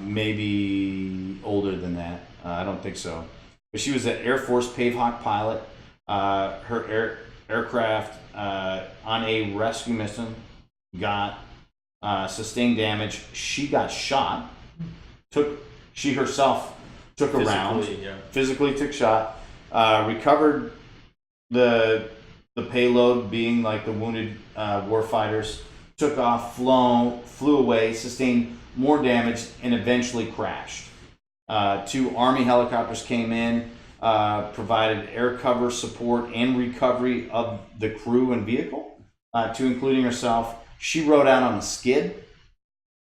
Speaker 2: maybe older than that. I don't think so. But she was an Air Force Pave Hawk pilot. Her aircraft on a rescue mission got sustained damage. She got shot. She herself took a round. Physically took shot. Recovered the payload, being like the wounded warfighters. Took off, flew away, sustained more damage, and eventually crashed. 2 Army helicopters came in, provided air cover support and recovery of the crew and vehicle, to including herself. She rode out on a skid,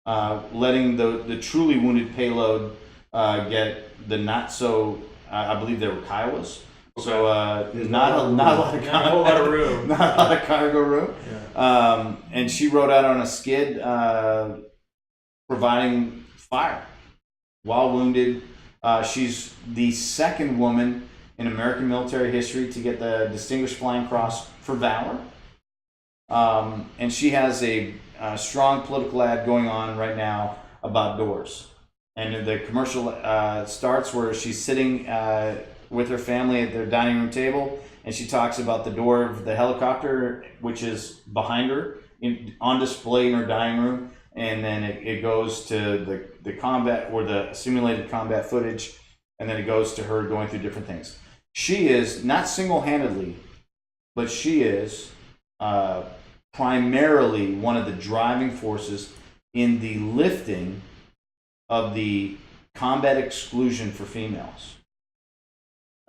Speaker 2: letting the truly wounded payload get the not so, I believe they were Kiowas. Okay. So not a lot of room. Not a lot of cargo room. Yeah. And she rode out on a skid, providing fire while wounded. She's the second woman in American military history to get the Distinguished Flying Cross for valor. And she has a strong political ad going on right now about doors. And the commercial starts where she's sitting with her family at their dining room table, and she talks about the door of the helicopter, which is behind her, on display in her dining room. And then it goes to the combat, or the simulated combat footage, and then it goes to her going through different things. She is, not single-handedly, but she is primarily one of the driving forces in the lifting of the combat exclusion for females.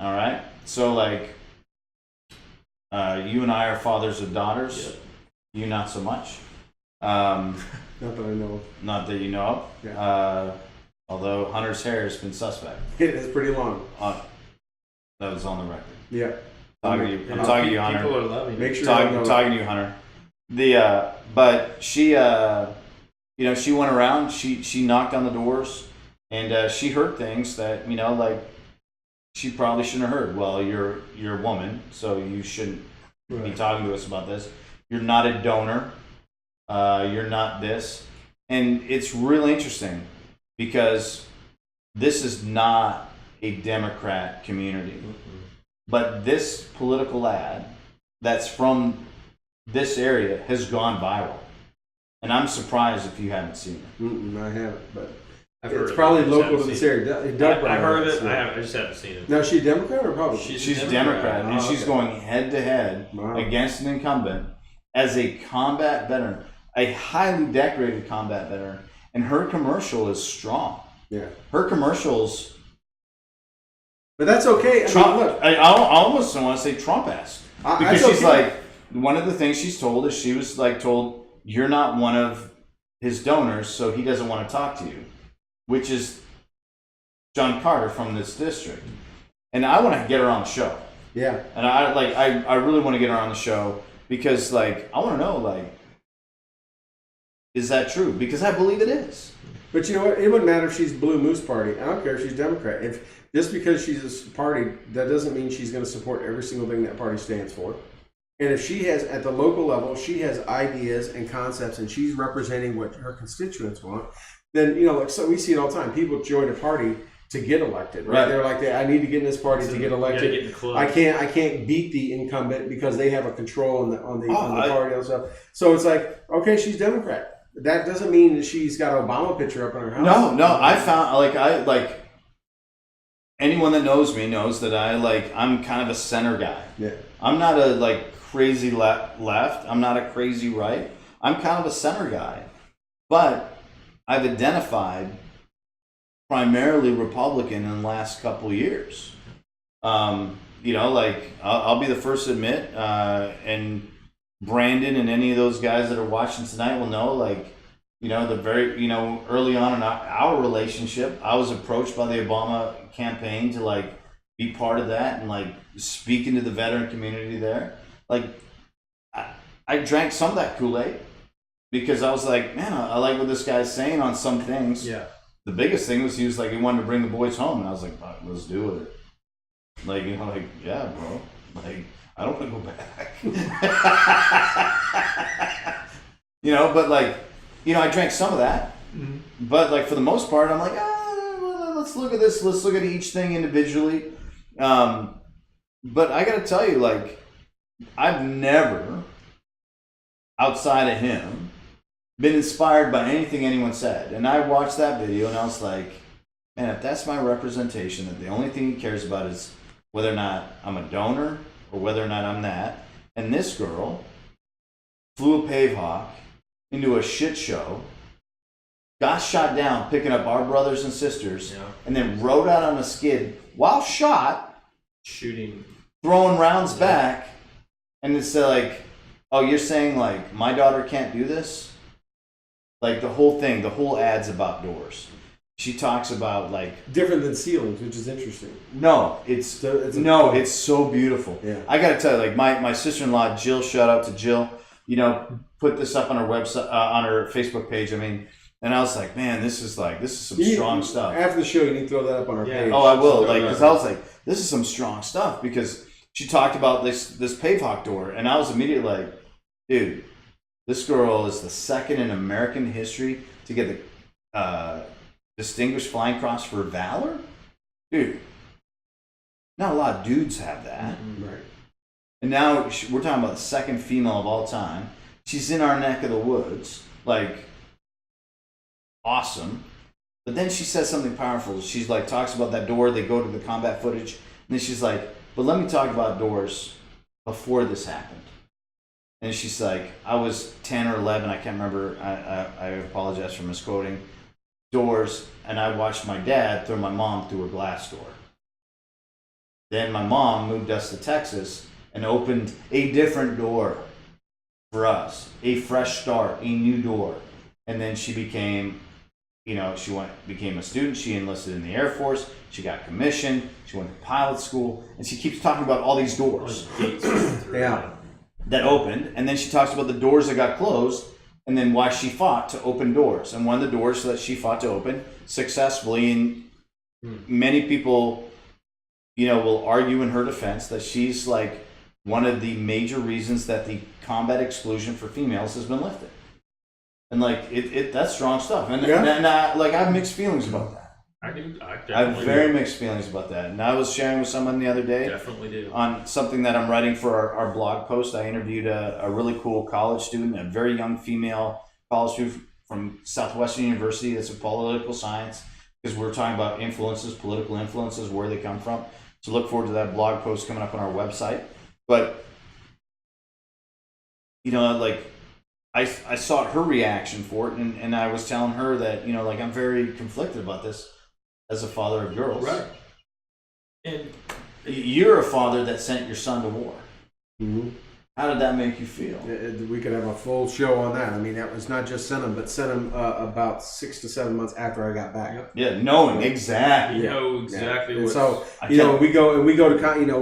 Speaker 2: All right? So, like, you and I are fathers of daughters. Yep. You not so much.
Speaker 4: Not that I know of.
Speaker 2: Not that you know of. Yeah. Although Hunter's hair has been suspect.
Speaker 4: It is pretty long.
Speaker 2: That was on the record.
Speaker 4: Yeah.
Speaker 2: I'm talking to you, Hunter.
Speaker 3: People are loving it.
Speaker 4: Make sure
Speaker 2: talking to you, Hunter. But she, she went around. She knocked on the doors, and she heard things that like she probably shouldn't have heard. Well, you're a woman, so you shouldn't be talking to us about this. You're not a donor. You're not this. And it's really interesting because this is not a Democrat community. Mm-hmm. But this political ad that's from this area has gone viral. And I'm surprised if you haven't seen it.
Speaker 4: I haven't, but it's probably local to this area.
Speaker 3: I've heard of it. I just haven't seen it.
Speaker 4: Now, is she a Democrat or Republican?
Speaker 2: She's a Democrat, and she's going head-to-head against an incumbent as a combat veteran, a highly decorated combat veteran, and her commercial is strong.
Speaker 4: Yeah.
Speaker 2: Her commercials...
Speaker 4: But that's okay.
Speaker 2: I almost want to say Trump-esque. Because she's like, one of the things she's told is she was told, you're not one of his donors, so he doesn't want to talk to you, which is John Carter from this district. And I want to get her on the show.
Speaker 4: Yeah.
Speaker 2: And I really want to get her on the show because I want to know, is that true? Because I believe it is.
Speaker 4: But you know what? It wouldn't matter if she's Blue Moose Party. I don't care if she's Democrat. Just because she's a party, that doesn't mean she's going to support every single thing that party stands for. And if she has, at the local level, she has ideas and concepts and she's representing what her constituents want, then, so we see it all the time. People join a party to get elected, right? They're like, I need to get in this party to get elected. I can't beat the incumbent because they have a control on the party and stuff. So it's like, okay, she's Democrat. That doesn't mean that she's got an Obama picture up on her house.
Speaker 2: No, I found, anyone that knows me knows that I'm kind of a center guy.
Speaker 4: Yeah.
Speaker 2: I'm not a like crazy left. I'm not a crazy right. I'm kind of a center guy. But I've identified primarily Republican in the last couple of years. I'll be the first to admit, and Brandon and any of those guys that are watching tonight will know, early on in our relationship, I was approached by the Obama campaign to be part of that and speak into the veteran community there. I drank some of that Kool-Aid because I was like, man, I like what this guy's saying on some things.
Speaker 3: Yeah.
Speaker 2: The biggest thing was he was he wanted to bring the boys home, and I was like, let's do it. Yeah, bro. I don't want to go back. I drank some of that. Mm-hmm. But for the most part, I'm like, let's look at this. Let's look at each thing individually. But I got to tell you, I've never, outside of him, been inspired by anything anyone said. And I watched that video and I was like, man, if that's my representation, that the only thing he cares about is whether or not I'm a donor or whether or not I'm that. And this girl flew a pave hawk into a shit show, got shot down picking up our brothers and sisters, and then rode out on a skid while shot,
Speaker 3: shooting,
Speaker 2: throwing rounds back. And it's oh, you're saying my daughter can't do this? The whole thing, the whole ad's about doors. She talks about
Speaker 4: different than ceilings, which is interesting.
Speaker 2: No, it's so beautiful.
Speaker 4: Yeah.
Speaker 2: I got to tell you, my sister-in-law Jill, shout out to Jill, put this up on her website, on her Facebook page. And I was like, man, this is some strong stuff.
Speaker 4: After the show, you need to throw that up on our page.
Speaker 2: Oh, I will, because I was like, this is some strong stuff, because she talked about this pavehawk door, and I was immediately like, dude, this girl is the second in American history to get the Distinguished Flying Cross for Valor? Dude, not a lot of dudes have that.
Speaker 4: Mm-hmm. Right.
Speaker 2: And now we're talking about the second female of all time. She's in our neck of the woods. Awesome. But then she says something powerful. She's talks about that door. They go to the combat footage. And then she's like, but let me talk about doors before this happened. And she's like, I was 10 or 11. I can't remember. I apologize for misquoting. Doors, and I watched my dad throw my mom through a glass door. Then my mom moved us to Texas and opened a different door for us, a fresh start, a new door. And then she became, became a student. She enlisted in the Air Force. She got commissioned. She went to pilot school, and she keeps talking about all these doors. That opened, and then she talks about the doors that got closed. And then why she fought to open doors. And one of the doors that she fought to open successfully, and many people, will argue in her defense that she's one of the major reasons that the combat exclusion for females has been lifted. And that's strong stuff. And I have mixed feelings about that. I have very mixed feelings about that. And I was sharing with someone the other day on something that I'm writing for our blog post. I interviewed a really cool college student, a very young female college student from Southwestern University that's in political science, because we're talking about influences, political influences, where they come from. So look forward to that blog post coming up on our website. But, I saw her reaction for it, and I was telling her that, I'm very conflicted about this. As a father of girls,
Speaker 3: right? And
Speaker 2: you're a father that sent your son to war.
Speaker 4: Mm-hmm.
Speaker 2: How did that make you feel?
Speaker 4: We could have a full show on that. That was not just sent him, but sent him about 6 to 7 months after I got back.
Speaker 2: Yeah, knowing exactly.
Speaker 3: You know exactly what.
Speaker 4: So we go to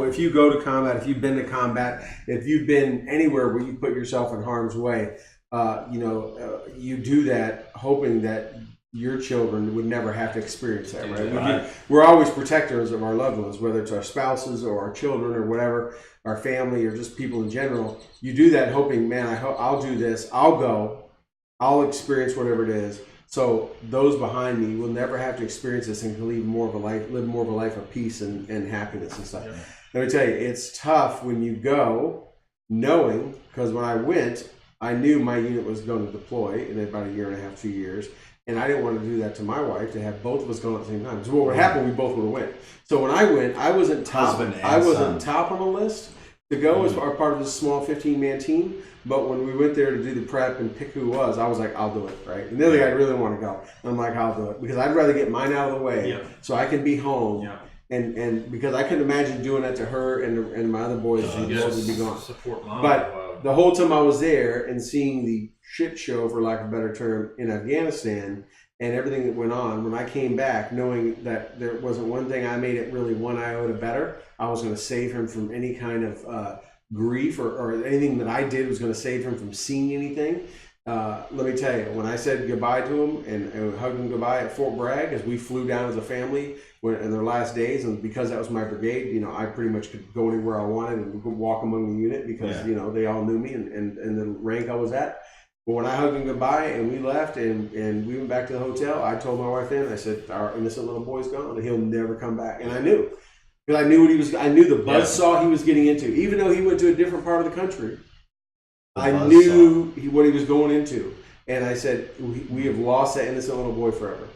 Speaker 4: if you go to combat, if you've been to combat, if you've been anywhere where you put yourself in harm's way, you do that hoping that your children would never have to experience that, right? We're always protectors of our loved ones, whether it's our spouses or our children or whatever, our family or just people in general. You do that hoping, man, I'll do this, I'll go, I'll experience whatever it is. So those behind me will never have to experience this and can live more of a life of peace and happiness and stuff. Yeah. Let me tell you, it's tough when you go knowing, because when I went, I knew my unit was going to deploy in about a year and a half, 2 years. And I didn't want to do that to my wife, to have both of us going at the same time. So what would happen? We both would have went. So when I went, I wasn't top. I wasn't top on the list to go as part of this small 15-man team. But when we went there to do the prep and pick who it was, I was like, I'll do it, right? And the other guy really want to go. And I'm like, I'll do it because I'd rather get mine out of the way so I can be home. Yeah. And because I couldn't imagine doing that to her and my other boys would be gone.
Speaker 3: Support mom.
Speaker 4: But the whole time I was there and seeing the shit show, for lack of a better term, in Afghanistan and everything that went on, when I came back, knowing that there wasn't one thing I made it really one iota better, I was going to save him from any kind of grief or anything that I did was going to save him from seeing anything. Let me tell you, when I said goodbye to him and hugged him goodbye at Fort Bragg as we flew down as a family in their last days, and because that was my brigade, you know, I pretty much could go anywhere I wanted and walk among the unit because, you know, they all knew me and the rank I was at. But when I hugged him goodbye and we left and we went back to the hotel, I told my wife then, I said, our innocent little boy's gone and he'll never come back. And I knew. Because I knew what he was. I knew the buzzsaw he was getting into. Even though he went to a different part of the country, I knew what he was going into. And I said, we have lost that innocent little boy forever.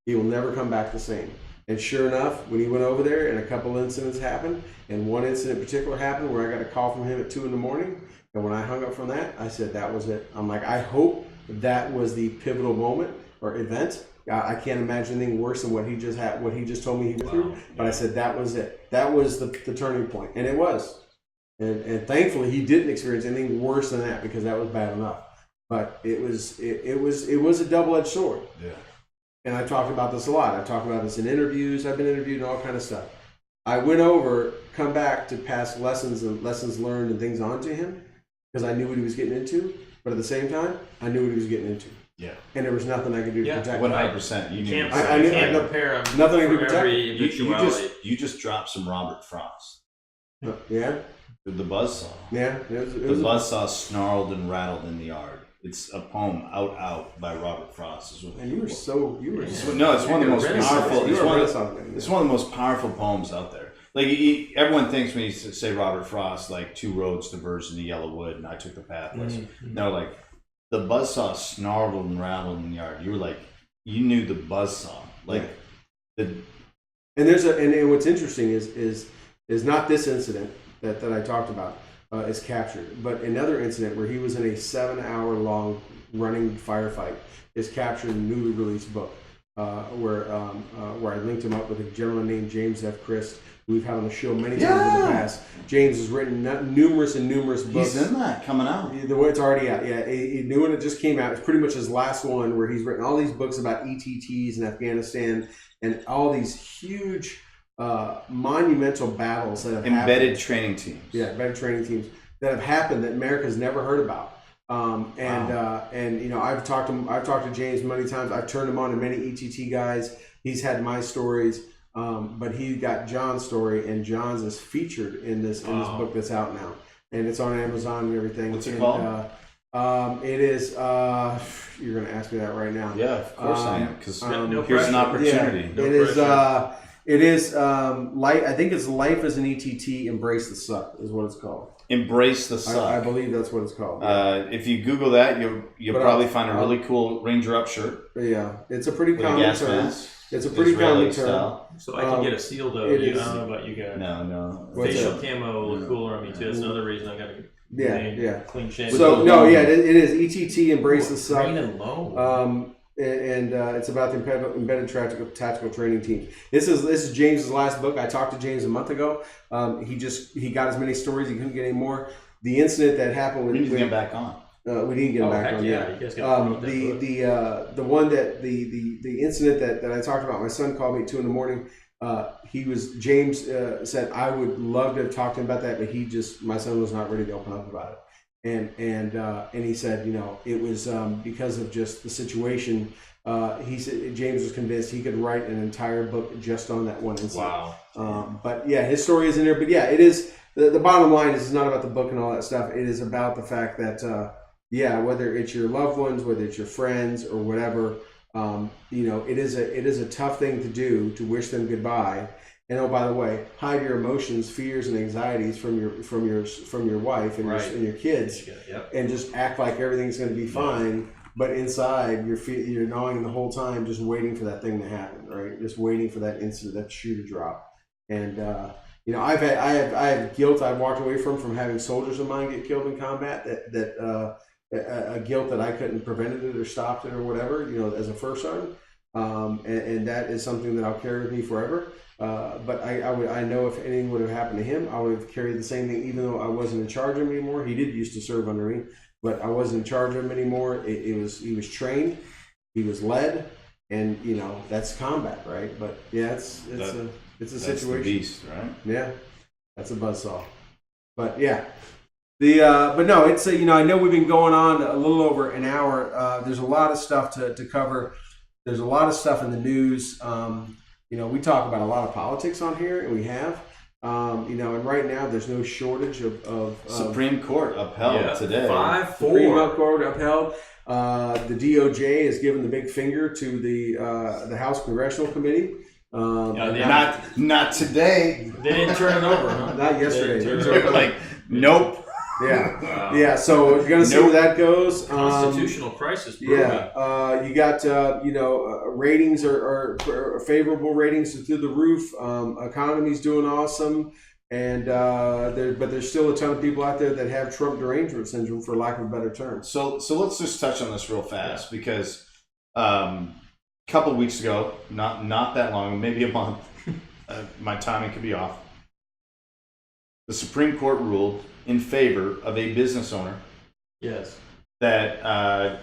Speaker 4: He will never come back the same. And sure enough, when he went over there and a couple incidents happened, and one incident in particular happened where I got a call from him at 2 a.m. And when I hung up from that, I said, that was it. I'm like, I hope that was the pivotal moment or event. I can't imagine anything worse than what he just had, what he just told me he went through. But I said, that was it. That was the turning point. And it was. And thankfully he didn't experience anything worse than that because that was bad enough. But it was a double-edged sword.
Speaker 2: Yeah.
Speaker 4: And I talked about this a lot. I've talked about this in interviews. I've been interviewed and all kind of stuff. I went over, come back to pass lessons and lessons learned and things on to him because I knew what he was getting into. But at the same time, I knew what he was getting into.
Speaker 2: Yeah.
Speaker 4: And there was nothing I could do to protect him.
Speaker 2: 100%.
Speaker 3: You can't prepare him.
Speaker 4: Nothing I could
Speaker 3: for
Speaker 4: protect
Speaker 3: every eventuality.
Speaker 2: You just dropped some Robert Frost.
Speaker 4: Yeah.
Speaker 2: The buzzsaw.
Speaker 4: Yeah.
Speaker 2: The buzzsaw snarled and rattled in the yard. It's a poem, Out by Robert Frost.
Speaker 4: And you were so
Speaker 2: no, it's one of the most powerful. It's one of the most powerful poems out there. Like everyone thinks when you say Robert Frost, like two roads diverged in the yellow wood, and I took the path less. No, like the buzzsaw snarled and rattled in the yard. You were like, you knew the buzzsaw, like the.
Speaker 4: And what's interesting is not this incident that I talked about. Is captured, but another incident where he was in a 7-hour-long running firefight is captured in a newly released book, where I linked him up with a gentleman named James F. Christ, who we've had on the show many times in the past. James has written numerous books.
Speaker 2: He's in that coming out.
Speaker 4: It's already out. Yeah, a new one that just came out. It's pretty much his last one, where he's written all these books about ETTs in Afghanistan and all these huge. Monumental battles that have
Speaker 2: embedded training teams.
Speaker 4: Yeah, embedded training teams that have happened that America's never heard about. And you know, I've talked to James many times. I've turned him on to many ETT guys. He's had my stories, but he got John's story, and John's is featured in this book that's out now, and it's on Amazon and everything.
Speaker 2: What's it called?
Speaker 4: It is. You're going to ask me that right now.
Speaker 2: Yeah, of course I am. Because here's an opportunity.
Speaker 4: Yeah, It is I think it's Life as an ETT, Embrace the Suck is what it's called. Embrace the Suck. I believe that's what it's called.
Speaker 2: If you Google that, you'll probably find a really cool Ranger Up shirt.
Speaker 4: Yeah, it's a pretty common term. It's a pretty common term.
Speaker 3: So I can get a seal though. I don't know about you guys.
Speaker 2: No.
Speaker 3: Facial camo look cooler on me too. That's another reason I got to get clean shave.
Speaker 4: So it is ETT, Embrace the Suck.
Speaker 3: Green and low.
Speaker 4: And it's about the embedded tactical training teams. This is James's last book. I talked to James a month ago. He got as many stories. He couldn't get any more. The incident that happened.
Speaker 2: We need to get back on.
Speaker 4: We didn't get him back on.
Speaker 3: Yeah, you guys got
Speaker 4: the one that the incident that I talked about. My son called me at 2 a.m. James said I would love to have talked to him about that, but my son was not ready to open up about it. And he said, you know, it was because of just the situation. He said James was convinced he could write an entire book just on that one incident.
Speaker 3: Wow.
Speaker 4: But yeah, his story is in there. But yeah, it is. The bottom line is it's not about the book and all that stuff. It is about the fact that whether it's your loved ones, whether it's your friends or whatever, you know, it is a tough thing to do to wish them goodbye. And oh, by the way, hide your emotions, fears, and anxieties from your wife and your kids, and just act like everything's going to be fine. but inside you're gnawing the whole time, just waiting for that thing to happen, right? Just waiting for that instant, that shoe to drop. And you know, I have guilt I've walked away from having soldiers of mine get killed in combat. A guilt that I couldn't prevented it or stopped it or whatever. You know, as a first sergeant, and that is something that I'll carry with me forever. But I know if anything would have happened to him, I would have carried the same thing, even though I wasn't in charge of him anymore. He did used to serve under me, but I wasn't in charge of him anymore. He was trained, he was led, and you know, that's combat, right? But yeah, it's a situation.
Speaker 2: The beast, right?
Speaker 4: Yeah, that's a buzzsaw. But yeah, but no, it's you know, I know we've been going on a little over an hour. There's a lot of stuff to cover. There's a lot of stuff in the news. You know, we talk about a lot of politics on here, and we have. You know, and right now there's no shortage of
Speaker 2: Supreme Court upheld today.
Speaker 3: 5-4.
Speaker 4: Supreme Court upheld. The DOJ has given the big finger to the House Congressional Committee.
Speaker 2: Not today.
Speaker 3: They didn't turn it over, huh?
Speaker 4: Not yesterday.
Speaker 2: They're like, nope.
Speaker 4: Yeah,
Speaker 3: Wow.
Speaker 4: yeah. So you're gonna see where that goes.
Speaker 3: Constitutional crisis. Brewing.
Speaker 4: Yeah, you got you know, ratings are favorable ratings through the roof. Economy's doing awesome, and but there's still a ton of people out there that have Trump derangement syndrome, for lack of a better term.
Speaker 2: So let's just touch on this real fast because a couple of weeks ago, not that long, maybe a month, my timing could be off. The Supreme Court ruled in favor of a business owner,
Speaker 3: Yes.
Speaker 2: that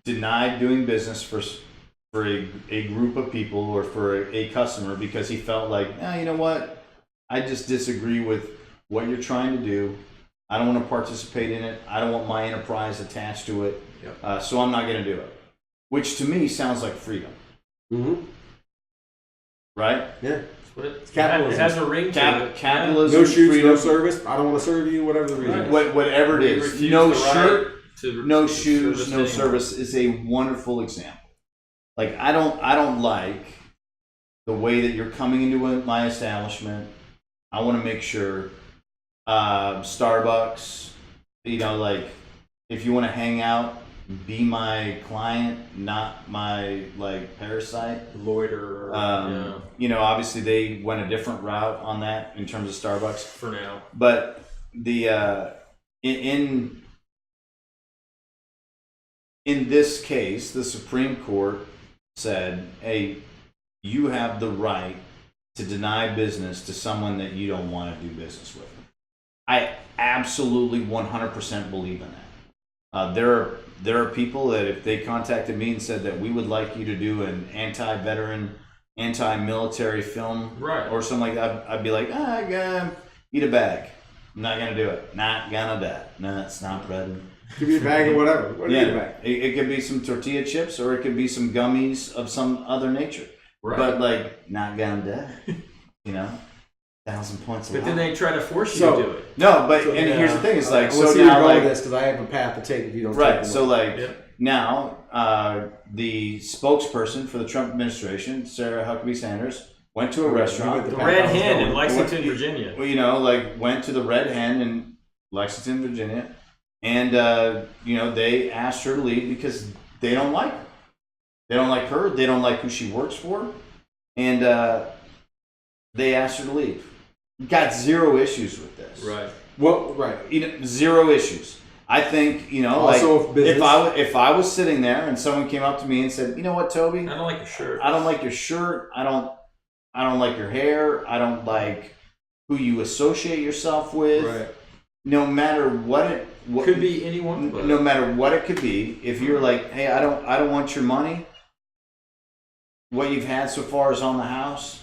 Speaker 2: denied doing business for a group of people or for a customer because he felt like, you know what, I just disagree with what you're trying to do. I don't want to participate in it. I don't want my enterprise attached to it.
Speaker 3: Yep.
Speaker 2: So I'm not going to do it. Which to me sounds like freedom.
Speaker 4: Mm-hmm.
Speaker 2: Right?
Speaker 4: Yeah.
Speaker 3: It's
Speaker 4: capitalism.
Speaker 3: It has a ring to it.
Speaker 2: Capitalism.
Speaker 4: No shoes,
Speaker 2: freedom,
Speaker 4: no service. I don't want to serve you. Whatever the reason.
Speaker 3: Right.
Speaker 4: is.
Speaker 2: Whatever it
Speaker 3: We
Speaker 2: is.
Speaker 3: refuse
Speaker 2: No
Speaker 3: the right
Speaker 2: shirt,
Speaker 3: to
Speaker 2: no
Speaker 3: service
Speaker 2: shoes, no
Speaker 3: anyone.
Speaker 2: service is a wonderful example. Like I don't like the way that you're coming into my establishment. I want to make sure Starbucks, you know, like if you want to hang out, be my client, not my like parasite.
Speaker 3: Loiter.
Speaker 2: You know, obviously they went a different route on that in terms of Starbucks.
Speaker 3: For now.
Speaker 2: But the in this case, the Supreme Court said, "Hey, you have the right to deny business to someone that you don't want to do business with." I absolutely 100% believe in that. There are people that if they contacted me and said that we would like you to do an anti-veteran, anti-military film,
Speaker 3: Right.
Speaker 2: or something like that, I'd be like, eat a bag. I'm not gonna do it. Not gonna do it. No, it's not bread.
Speaker 4: Give me a bag of whatever. What do you bag?
Speaker 2: It could be some tortilla chips or it could be some gummies of some other nature.
Speaker 3: Right.
Speaker 2: But like, not gonna do it. You know, 1,000 points.
Speaker 3: But then they try to force you
Speaker 4: So-
Speaker 3: to do it.
Speaker 2: No, but
Speaker 4: So,
Speaker 2: and
Speaker 3: yeah.
Speaker 2: here's the thing: is like,
Speaker 4: I want to
Speaker 2: so
Speaker 4: see where you're
Speaker 2: now
Speaker 4: going
Speaker 2: like,
Speaker 4: with this because I have a path to take if you don't.
Speaker 2: right.
Speaker 4: Take
Speaker 2: So like
Speaker 3: Yep.
Speaker 2: now, the spokesperson for the Trump administration, Sarah Huckabee Sanders, went to a restaurant.
Speaker 3: The
Speaker 4: path
Speaker 3: Red
Speaker 4: I was
Speaker 3: Hen
Speaker 4: going.
Speaker 3: in Lexington, Virginia.
Speaker 2: Well, you know, like went to the Red Hen in Lexington, Virginia, and you know, they asked her to leave because they don't like her. They don't like her. They don't like who she works for, and they asked her to leave. Got zero issues with this.
Speaker 3: Right.
Speaker 4: Well, right.
Speaker 2: You know, zero issues. I think, you know,
Speaker 4: Also,
Speaker 2: like
Speaker 4: business.
Speaker 2: if I was sitting there and someone came up to me and said, you know what, Toby,
Speaker 3: I don't like your shirt.
Speaker 2: I don't like your shirt. I don't like your hair. I don't like who you associate yourself with.
Speaker 4: Right.
Speaker 2: No matter what
Speaker 3: Could be anyone. But
Speaker 2: no matter what it could be, if you're like, hey, I don't want your money. What you've had so far is on the house.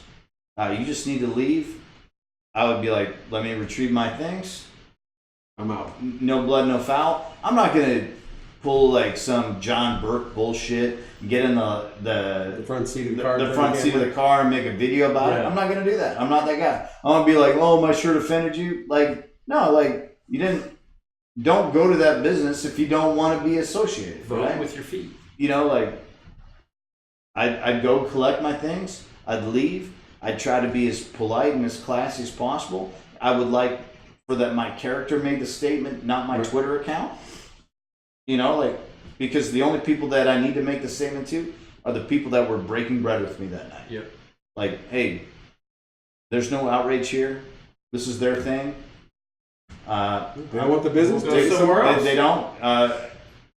Speaker 2: You just need to leave. I would be like, let me retrieve my things.
Speaker 4: I'm out.
Speaker 2: No blood, no foul. I'm not gonna pull like some John Burke bullshit, get in the
Speaker 4: front seat of the car.
Speaker 2: the front seat of the car and make a video about it.
Speaker 3: Yeah.
Speaker 2: I'm not gonna do that. I'm not that guy. I'm gonna be like, oh, my shirt offended you. Like, no, like you didn't. Don't go to that business if you don't want to be associated.
Speaker 3: vote
Speaker 2: Right?
Speaker 3: with your feet.
Speaker 2: You know, like I'd go collect my things. I'd leave. I'd try to be as polite and as classy as possible. I would like for that my character made the statement, not my
Speaker 4: Right.
Speaker 2: Twitter account. You know, like because the only people that I need to make the statement to are the people that were breaking bread with me that night.
Speaker 3: Yep.
Speaker 2: Like, hey, there's no outrage here. This is their thing.
Speaker 4: They don't want the business.
Speaker 3: Go
Speaker 4: Take it
Speaker 3: somewhere else.
Speaker 2: They don't.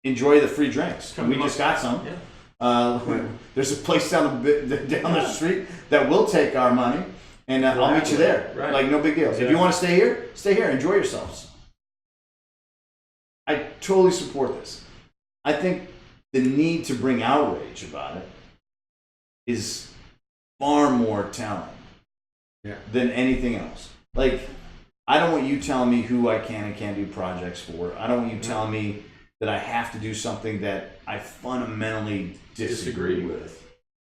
Speaker 2: Enjoy the free drinks. We just got some.
Speaker 3: Yeah.
Speaker 2: There's a place down the street that will take our money, and I'll meet you there.
Speaker 3: Right.
Speaker 2: Like, no big deal.
Speaker 3: Exactly.
Speaker 2: If you want to stay here. Enjoy yourselves. I totally support this. I think the need to bring outrage about it is far more telling than anything else. Like, I don't want you telling me who I can and can't do projects for. I don't want you telling me that I have to do something that I fundamentally disagree with.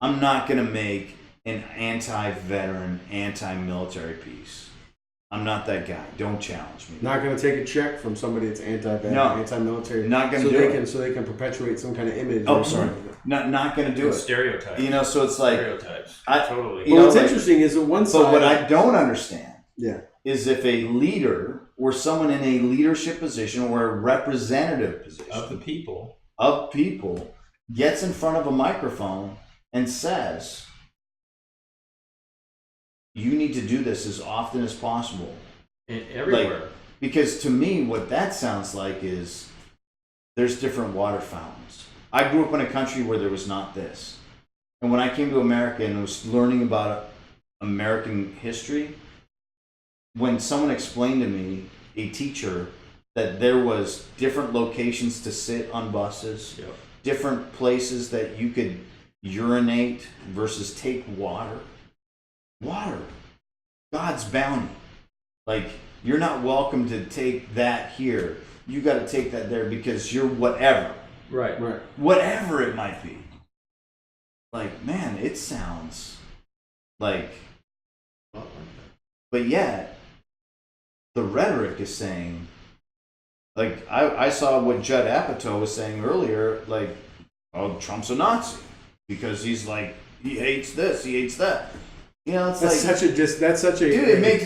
Speaker 2: I'm not going to make an anti-veteran, anti-military piece. I'm not that guy. Don't challenge me.
Speaker 4: Not going to take a check from somebody that's anti-veteran, anti-military.
Speaker 2: Not going to do it.
Speaker 4: So they can perpetuate some kind of image.
Speaker 2: Oh, sorry. Not going to do it.
Speaker 3: Stereotypes.
Speaker 2: You know, so it's like
Speaker 3: stereotypes. Totally.
Speaker 4: Well, what's interesting is that one side.
Speaker 2: But what I don't understand
Speaker 4: Yeah.
Speaker 2: is if a leader or someone in a leadership position or a representative position
Speaker 3: Of the people.
Speaker 2: of people gets in front of a microphone and says, you need to do this as often as possible.
Speaker 3: And everywhere.
Speaker 2: Like, because to me, what that sounds like is there's different water fountains. I grew up in a country where there was not this. And when I came to America and was learning about American history, when someone explained to me, a teacher, that there was different locations to sit on buses, different places that you could urinate versus take water. Water. God's bounty. Like, you're not welcome to take that here. You got to take that there because you're whatever.
Speaker 3: Right.
Speaker 2: Whatever it might be. Like, man, it sounds like... But yet, the rhetoric is saying... Like, I saw what Judd Apatow was saying earlier, like, oh, Trump's a Nazi. Because he's like, he hates this, he hates that. You know, it's
Speaker 4: That's
Speaker 2: like...
Speaker 4: That's such a...
Speaker 2: Dude, it makes...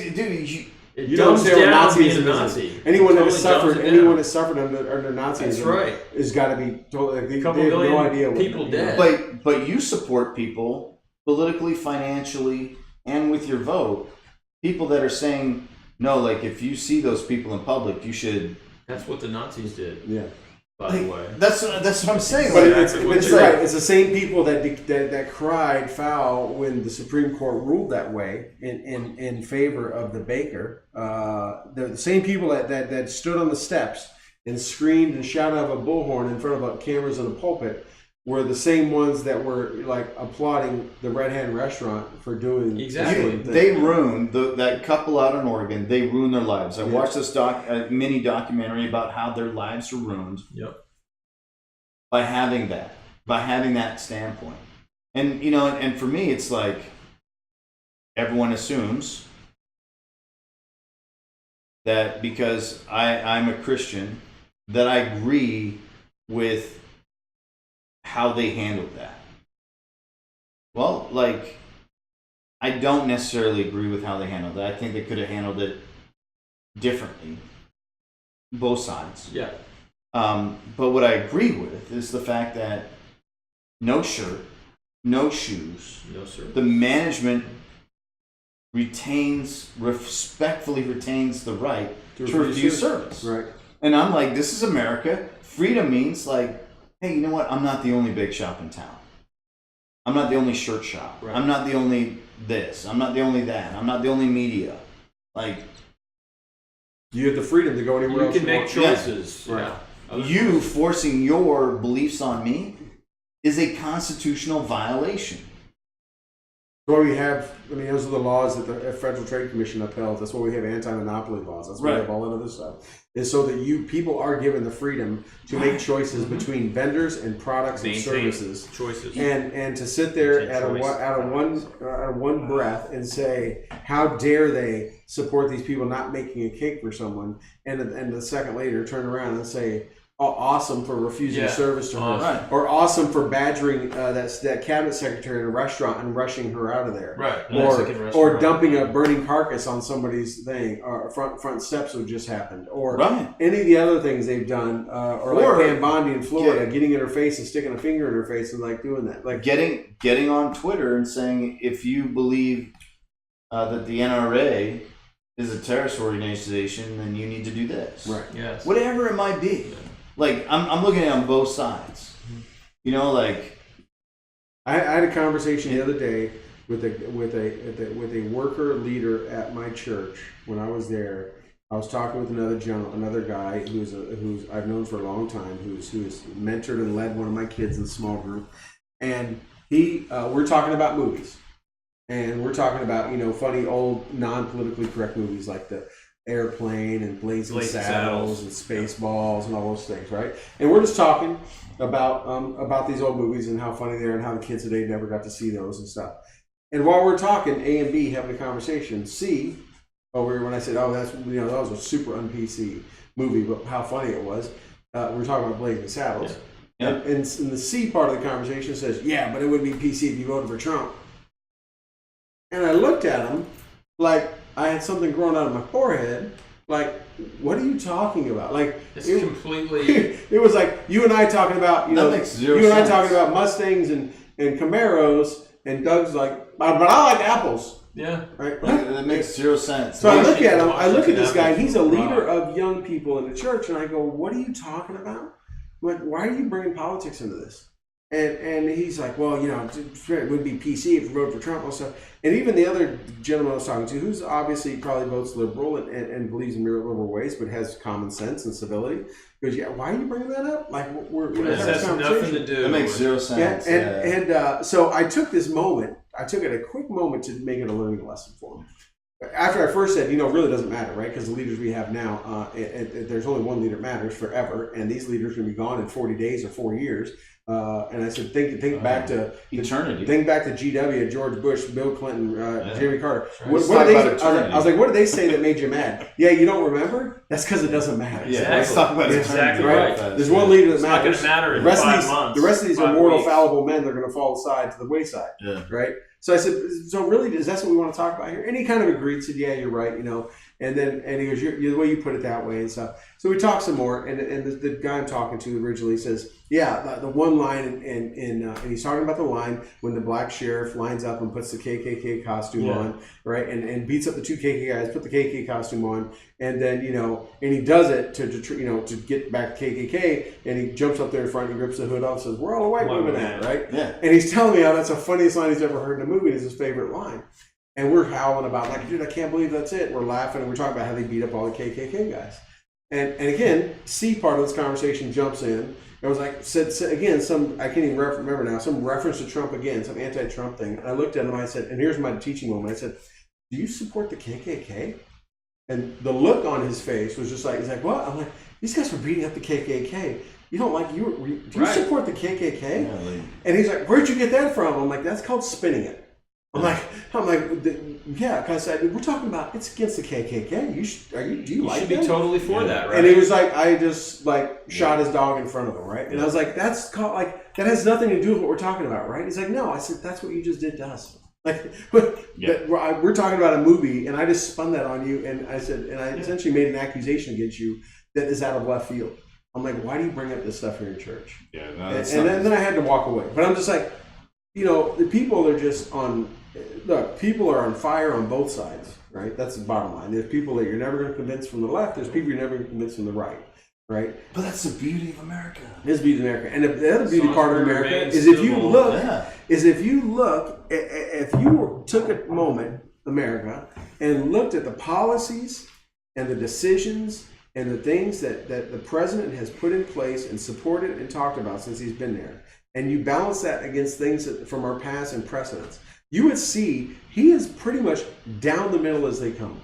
Speaker 4: You don't say what Nazism is. Anyone that has suffered, under Nazism,
Speaker 3: That's right,
Speaker 4: has got to be told. Like, they have
Speaker 3: million
Speaker 4: no idea what
Speaker 3: people dead.
Speaker 2: But you support people politically, financially, and with your vote. People that are saying no, like if you see those people in public, you should.
Speaker 3: That's what the Nazis did.
Speaker 4: Yeah.
Speaker 3: By the way.
Speaker 2: That's what I'm saying.
Speaker 4: But
Speaker 2: Like,
Speaker 4: it's right. It's the same people that cried foul when the Supreme Court ruled that way in favor of the baker. The same people that stood on the steps and screamed and shouted out of a bullhorn in front of cameras in a pulpit were the same ones that were like applauding the Red Hen restaurant for doing
Speaker 3: exactly.
Speaker 2: They ruined that couple out in Oregon. They ruined their lives. I watched this mini documentary about how their lives were ruined.
Speaker 3: Yep.
Speaker 2: By having that standpoint, and and for me, it's like everyone assumes that because I'm a Christian, that I agree with how they handled that. Well, like, I don't necessarily agree with how they handled it. I think they could have handled it differently. Both sides.
Speaker 3: Yeah.
Speaker 2: But what I agree with is the fact that no shirt, no shoes.
Speaker 3: No, sir.
Speaker 2: The management respectfully retains the right to refuse service.
Speaker 4: Right.
Speaker 2: And I'm like, this is America. Freedom means like, hey, you know what? I'm not the only big shop in town. I'm not the only shirt shop. Right. I'm not the only this. I'm not the only that. I'm not the only media. Like,
Speaker 4: you have the freedom to go anywhere else
Speaker 3: you can make choices.
Speaker 2: Yeah. Right. You forcing your beliefs on me is a constitutional violation.
Speaker 4: Well, we have, those are the laws that the Federal Trade Commission upheld. That's why we have anti-monopoly laws. That's why we have all that other stuff. Is so that people are given the freedom to make choices between vendors and products and services.
Speaker 3: Choices.
Speaker 4: And to sit there out of one breath and say, how dare they support these people not making a cake for someone, and the second later turn around and say, awesome for refusing service to her,
Speaker 2: Right.
Speaker 4: or awesome for badgering that cabinet secretary in a restaurant and rushing her out of there,
Speaker 3: Right.
Speaker 4: or dumping a burning carcass on somebody's thing, or front steps that just happened, or any of the other things they've done, or like Pam Bondi in Florida, getting in her face and sticking a finger in her face and like doing that, like
Speaker 2: getting on Twitter and saying, if you believe that the NRA is a terrorist organization, then you need to do this.
Speaker 4: Right.
Speaker 3: Yes.
Speaker 2: Whatever it might be. Like, I'm looking at it on both sides. You know, like,
Speaker 4: I had a conversation the other day with a worker leader at my church when I was there. I was talking with another guy who's I've known for a long time, who's mentored and led one of my kids in a small group, and we're talking about movies, and we're talking about funny old non-politically correct movies like the Airplane and Blazing Saddles and Spaceballs and all those things, right? And we're just talking about these old movies and how funny they are and how the kids today never got to see those and stuff. And while we're talking, A and B having a conversation, C, when I said, that was a super un-PC movie, but how funny it was. We're talking about Blazing Saddles.
Speaker 2: Yeah.
Speaker 4: And the C part of the conversation says, yeah, but it would be PC if you voted for Trump. And I looked at him like I had something growing out of my forehead. Like, what are you talking about? Like,
Speaker 3: it's completely.
Speaker 4: It was like you and I talking about,
Speaker 2: that makes zero
Speaker 4: you and
Speaker 2: sense.
Speaker 4: I talking about Mustangs and Camaros, and Doug's like, but I like apples.
Speaker 3: Yeah.
Speaker 4: Right.
Speaker 2: That makes zero sense.
Speaker 4: So I look at him. I look at this guy. He's a leader of young people in the church, and I go, "What are you talking about? Why are you bringing politics into this?" And he's like, well, it would be PC if you voted for Trump and stuff. And even the other gentleman I was talking to, who's obviously probably votes liberal and believes in liberal ways, but has common sense and civility, goes, yeah, why are you bringing that up? Like, we're
Speaker 3: it has nothing to do.
Speaker 2: That makes zero sense.
Speaker 4: So I took this moment. I took it a quick moment to make it a learning lesson for him. After I first said, it really doesn't matter, right? Because the leaders we have now, there's only one leader matters forever, and these leaders are going to be gone in 40 days or 4 years. And I said, think back to
Speaker 2: eternity.
Speaker 4: Think back to GW, George Bush, Bill Clinton, Jimmy Carter.
Speaker 2: Right.
Speaker 4: I was like, what did they say that made you mad? Yeah, you don't remember? That's because it doesn't matter.
Speaker 2: Yeah, let's talk about
Speaker 3: exactly
Speaker 4: right.
Speaker 3: right.
Speaker 4: There's one leader that matters.
Speaker 3: It's not going to matter in
Speaker 4: the rest
Speaker 3: 5
Speaker 4: of these,
Speaker 3: months.
Speaker 4: The rest of these are
Speaker 3: 5
Speaker 4: mortal,
Speaker 3: weeks.
Speaker 4: fallible men. They're going to fall aside to the wayside.
Speaker 2: Yeah.
Speaker 4: Right. So I said, so really, is that what we want to talk about here? And he kind of agreed, said, yeah, you're right, And he goes, the way you put it that way and stuff. So we talked some more, and the guy I'm talking to originally says, yeah, the one line, and he's talking about the line when the black sheriff lines up and puts the KKK costume on, right, and beats up the two KKK guys, put the KKK costume on, and then and he does it to get back to KKK, and he jumps up there in front, and he rips the hood off, and says, "Where are all the white women at?" Right?
Speaker 2: Yeah.
Speaker 4: And he's telling me how that's the funniest line he's ever heard in a movie. It's his favorite line. And we're howling about, like, dude, I can't believe that's it. We're laughing, and we're talking about how they beat up all the KKK guys. And again, C part of this conversation jumps in. It was like, said again, I can't even remember now, some reference to Trump again, some anti-Trump thing. And I looked at him, and I said, and here's my teaching moment. I said, do you support the KKK? And the look on his face was just like, he's like, what? I'm like, these guys were beating up the KKK. You don't like, do you support the KKK?
Speaker 2: Yeah,
Speaker 4: and he's like, where'd you get that from? I'm like, that's called spinning it. I'm like, yeah, because we're talking about it's against the KKK. You should
Speaker 3: be totally for that, right?
Speaker 4: And he was like, I just shot his dog in front of him, right? And I was like, that's called that has nothing to do with what we're talking about, right? He's like, no. I said, that's what you just did to us. We're talking about a movie, and I just spun that on you, and I said, and I essentially made an accusation against you that is out of left field. I'm like, why do you bring up this stuff here in church?
Speaker 2: Yeah,
Speaker 4: and then I had to walk away. But I'm just like, the people are just on. Look, people are on fire on both sides, right? That's the bottom line. There's people that you're never going to convince from the left. There's people you're never going to convince from the right, right?
Speaker 2: But that's the beauty of America.
Speaker 4: It is the beauty of America. And the other beauty part of America is if you took a moment, America, and looked at the policies and the decisions and the things that the president has put in place and supported and talked about since he's been there, and you balance that against things from our past and precedents, you would see he is pretty much down the middle as they come.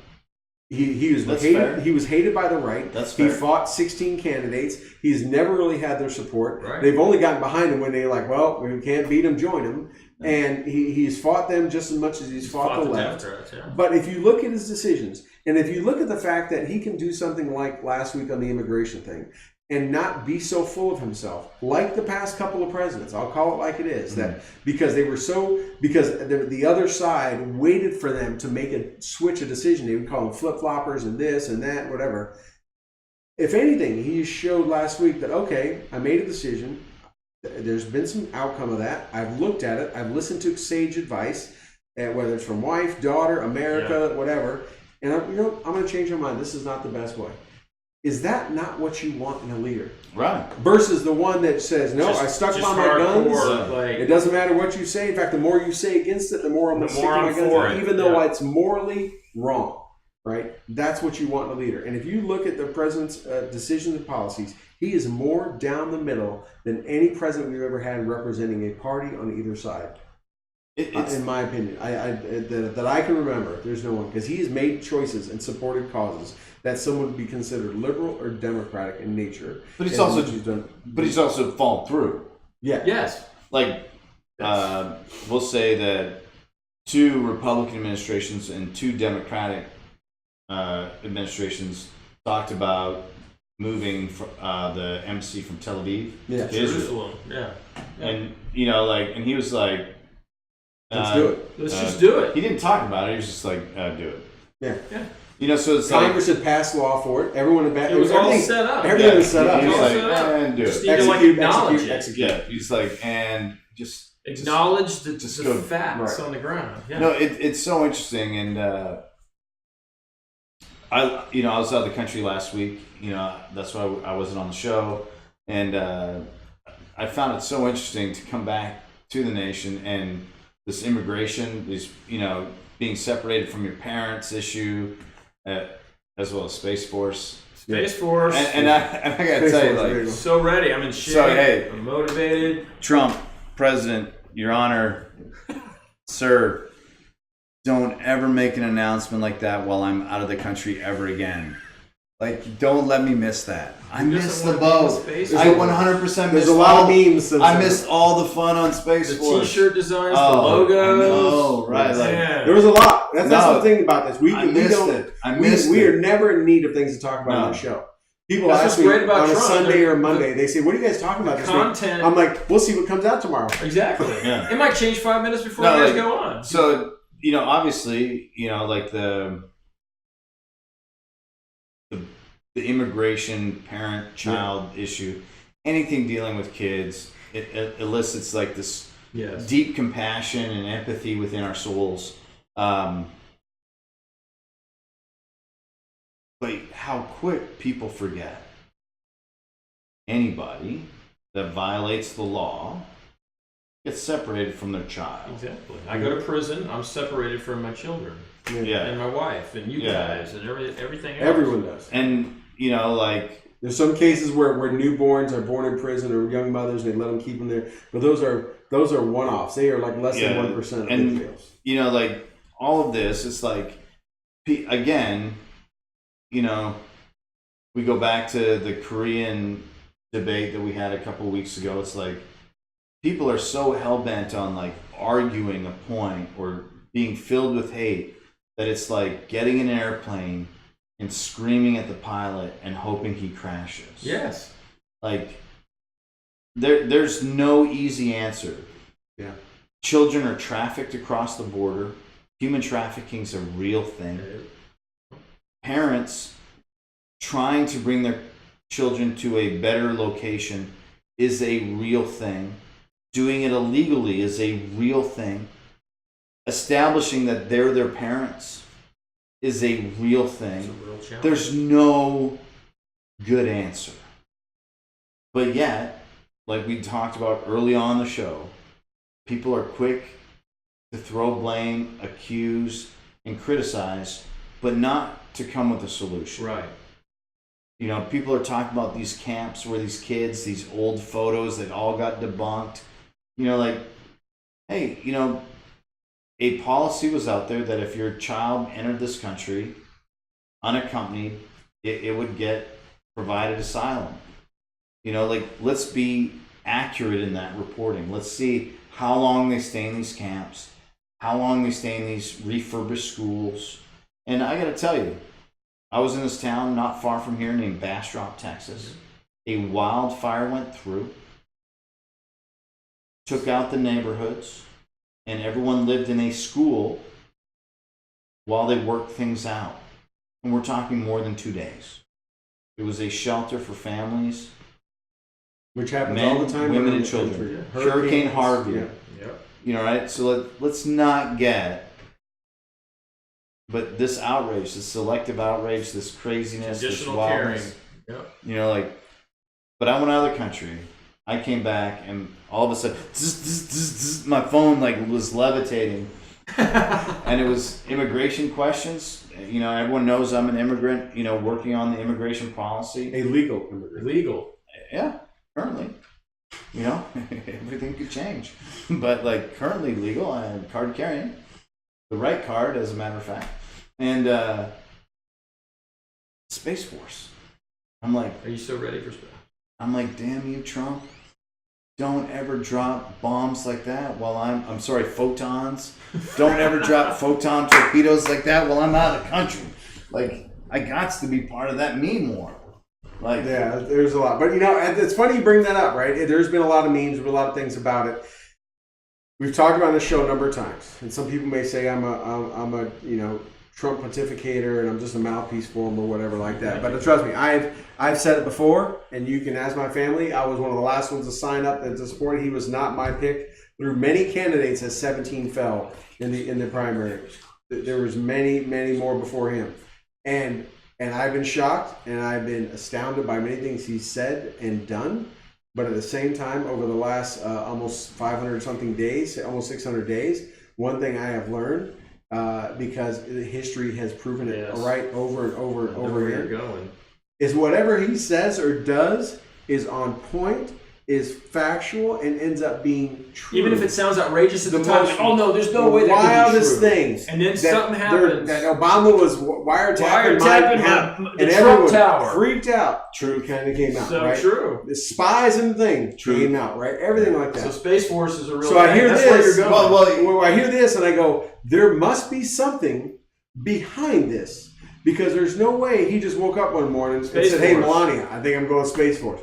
Speaker 4: He was hated. Fair. He was hated by the right.
Speaker 2: That's fair.
Speaker 4: He fought 16 candidates. He's never really had their support.
Speaker 3: Right.
Speaker 4: They've only gotten behind him when they're like, well, we can't beat him, join him. And he's fought them just as much as he's fought the left.
Speaker 3: Yeah.
Speaker 4: But if you look at his decisions, and if you look at the fact that he can do something like last week on the immigration thing, and not be so full of himself, like the past couple of presidents. I'll call it like it is. That because the other side waited for them to make a decision. They would call them flip floppers and this and that, whatever. If anything, he showed last week that okay, I made a decision. There's been some outcome of that. I've looked at it. I've listened to sage advice, whether it's from wife, daughter, America, whatever. And I'm going to change my mind. This is not the best way. Is that not what you want in a leader?
Speaker 2: Right.
Speaker 4: Versus the one that says, no, I stuck by my guns. It doesn't matter what you say. In fact, the more you say against it, the more I'm going to stick to my guns, even though it's morally wrong. Right? That's what you want in a leader. And if you look at the president's decisions and policies, he is more down the middle than any president we've ever had representing a party on either side. In my opinion, that I can remember, there's no one, because he has made choices and supported causes that some would be considered liberal or democratic in nature.
Speaker 2: But he's also fallen through.
Speaker 4: Yeah.
Speaker 3: Yes.
Speaker 2: Like, we'll say that 2 Republican administrations and 2 Democratic administrations talked about moving the embassy from Tel Aviv to Israel.
Speaker 3: Yeah.
Speaker 2: And and he was like,
Speaker 4: let's do it.
Speaker 3: Let's just do it.
Speaker 2: He didn't talk about it. He was just like, do it.
Speaker 4: Yeah.
Speaker 2: So it's
Speaker 4: Congress had passed law for it. Everyone in
Speaker 3: it was all set up.
Speaker 4: Everything was set up.
Speaker 2: He was
Speaker 3: all
Speaker 2: like,
Speaker 3: set up.
Speaker 2: and do
Speaker 3: Just
Speaker 2: it.
Speaker 3: need to acknowledge it.
Speaker 4: Execute.
Speaker 2: Yeah. He's like, and just
Speaker 3: acknowledge the
Speaker 2: go,
Speaker 3: facts on the ground. Yeah.
Speaker 2: No, it's so interesting, and I was out of the country last week. That's why I wasn't on the show, and I found it so interesting to come back to the nation and this immigration, being separated from your parents issue, as well as Space Force.
Speaker 3: Space Force.
Speaker 2: And I gotta tell you,
Speaker 3: so ready. I'm in shape.
Speaker 2: So, hey,
Speaker 3: I'm motivated.
Speaker 2: Trump, President, Your Honor, sir, don't ever make an announcement like that while I'm out of the country ever again. Like, don't let me miss that. I missed the boat. I 100% missed.
Speaker 4: There's a lot of memes.
Speaker 2: I missed all the fun on Space Force.
Speaker 3: The T-shirt designs, the logos.
Speaker 2: Oh, right.
Speaker 4: There was a lot. That's the thing about this. We are never in need of things to talk about on the show. People ask me on a Sunday or a Monday, they say, what are you guys talking about this week? I'm like, we'll see what comes out tomorrow.
Speaker 3: Exactly.
Speaker 2: Yeah.
Speaker 3: It might change 5 minutes before you guys go on.
Speaker 2: So, obviously, like the immigration parent-child issue, anything dealing with kids, it elicits like this deep compassion and empathy within our souls. But how quick people forget. Anybody that violates the law gets separated from their child.
Speaker 3: Exactly. I go to prison, I'm separated from my children.
Speaker 2: Yeah.
Speaker 3: And my wife, and you guys, and everything else.
Speaker 4: Everyone does.
Speaker 2: And, there's some cases where newborns are born in prison or young mothers and they let them keep them there. But those are one-offs. They are like less than 1% of the jails. All of this, it's like, again, we go back to the Korean debate that we had a couple of weeks ago. It's like people are so hell-bent on like arguing a point or being filled with hate that it's like getting in an airplane and screaming at the pilot and hoping he crashes.
Speaker 3: Yes.
Speaker 2: Like, there's no easy answer.
Speaker 4: Yeah.
Speaker 2: Children are trafficked across the border. Human trafficking is a real thing. Parents trying to bring their children to a better location is a real thing. Doing it illegally is a real thing. Establishing that they're their parents is a real thing.
Speaker 3: It's a real challenge.
Speaker 2: There's no good answer. But yet, like we talked about early on in the show, people are quick to throw blame, accuse, and criticize, but not to come with a solution.
Speaker 3: Right.
Speaker 2: People are talking about these camps where these kids, these old photos that all got debunked. Hey, a policy was out there that if your child entered this country unaccompanied, it would get provided asylum. Let's be accurate in that reporting. Let's see how long they stay in these camps, how long they stay in these refurbished schools. And I got to tell you, I was in this town not far from here named Bastrop, Texas. a wildfire went through, took out the neighborhoods, and everyone lived in a school while they worked things out. And we're talking more than 2 days. It was a shelter for families,
Speaker 4: Which happens
Speaker 2: men,
Speaker 4: all the time.
Speaker 2: women,
Speaker 4: around
Speaker 2: and
Speaker 4: the
Speaker 2: children.
Speaker 4: country.
Speaker 2: Hurricane
Speaker 4: Hurricanes,
Speaker 2: Harvey.
Speaker 4: yeah.
Speaker 3: Yep.
Speaker 2: You know, right? So let's not get, but this outrage, this selective outrage, this craziness,
Speaker 3: Additional
Speaker 2: this wildness,
Speaker 3: caring. Yep.
Speaker 2: you know, like, but I went out of the country. I came back, and all of a sudden, my phone like was levitating, and it was immigration questions. You know, everyone knows I'm an immigrant. You know, working on the immigration policy.
Speaker 4: A legal immigrant.
Speaker 3: Illegal.
Speaker 2: Yeah, currently. You know, everything could change, but like currently legal and card carrying, the right card, as a matter of fact, and Space Force. I'm like,
Speaker 3: Are you so ready for space?
Speaker 2: I'm like, damn you, Trump. Don't ever drop bombs like that while I'm sorry, photons. Don't ever drop photon torpedoes like that while I'm out of the country. Like, I got to be part of that meme war. Like,
Speaker 4: Yeah, there's a lot. But, you know, it's funny you bring that up, right? There's been a lot of memes, there's been a lot of things about it. We've talked about this show a number of times. And some people may say I'm a you know, Trump pontificator and I'm just a mouthpiece for him or whatever like that. But trust me, I've said it before, and you can ask my family. I was one of the last ones to sign up and to support. He was not my pick. Through many candidates, as 17 fell in the primary. There was many more before him, and I've been shocked and I've been astounded by many things he's said and done. But at the same time, over the last almost 500 something days, almost 600 days, one thing I have learned. Because history has proven it right over and over and over again.
Speaker 3: Going.
Speaker 4: Is whatever he says or does is on point, is factual, and ends up being true.
Speaker 3: Even if it sounds outrageous at the time,
Speaker 4: most
Speaker 3: like, oh no, there's no way that could be
Speaker 4: wildest
Speaker 3: true.
Speaker 4: things.
Speaker 3: And then something happens.
Speaker 4: That Obama was wiretapping
Speaker 3: the
Speaker 4: and
Speaker 3: Trump
Speaker 4: everyone
Speaker 3: Tower.
Speaker 4: freaked out. True, kind of came out.
Speaker 3: So
Speaker 4: right?
Speaker 3: true.
Speaker 4: The spies and thing
Speaker 2: True.
Speaker 4: came out. Right, everything like that.
Speaker 3: So Space Force is a real.
Speaker 4: So I hear
Speaker 3: That's
Speaker 4: this.
Speaker 3: Where you're going.
Speaker 4: Well, I hear this and I go, there must be something behind this, because there's no way he just woke up one morning and said, "Hey, Melania, I think I'm going to Space Force."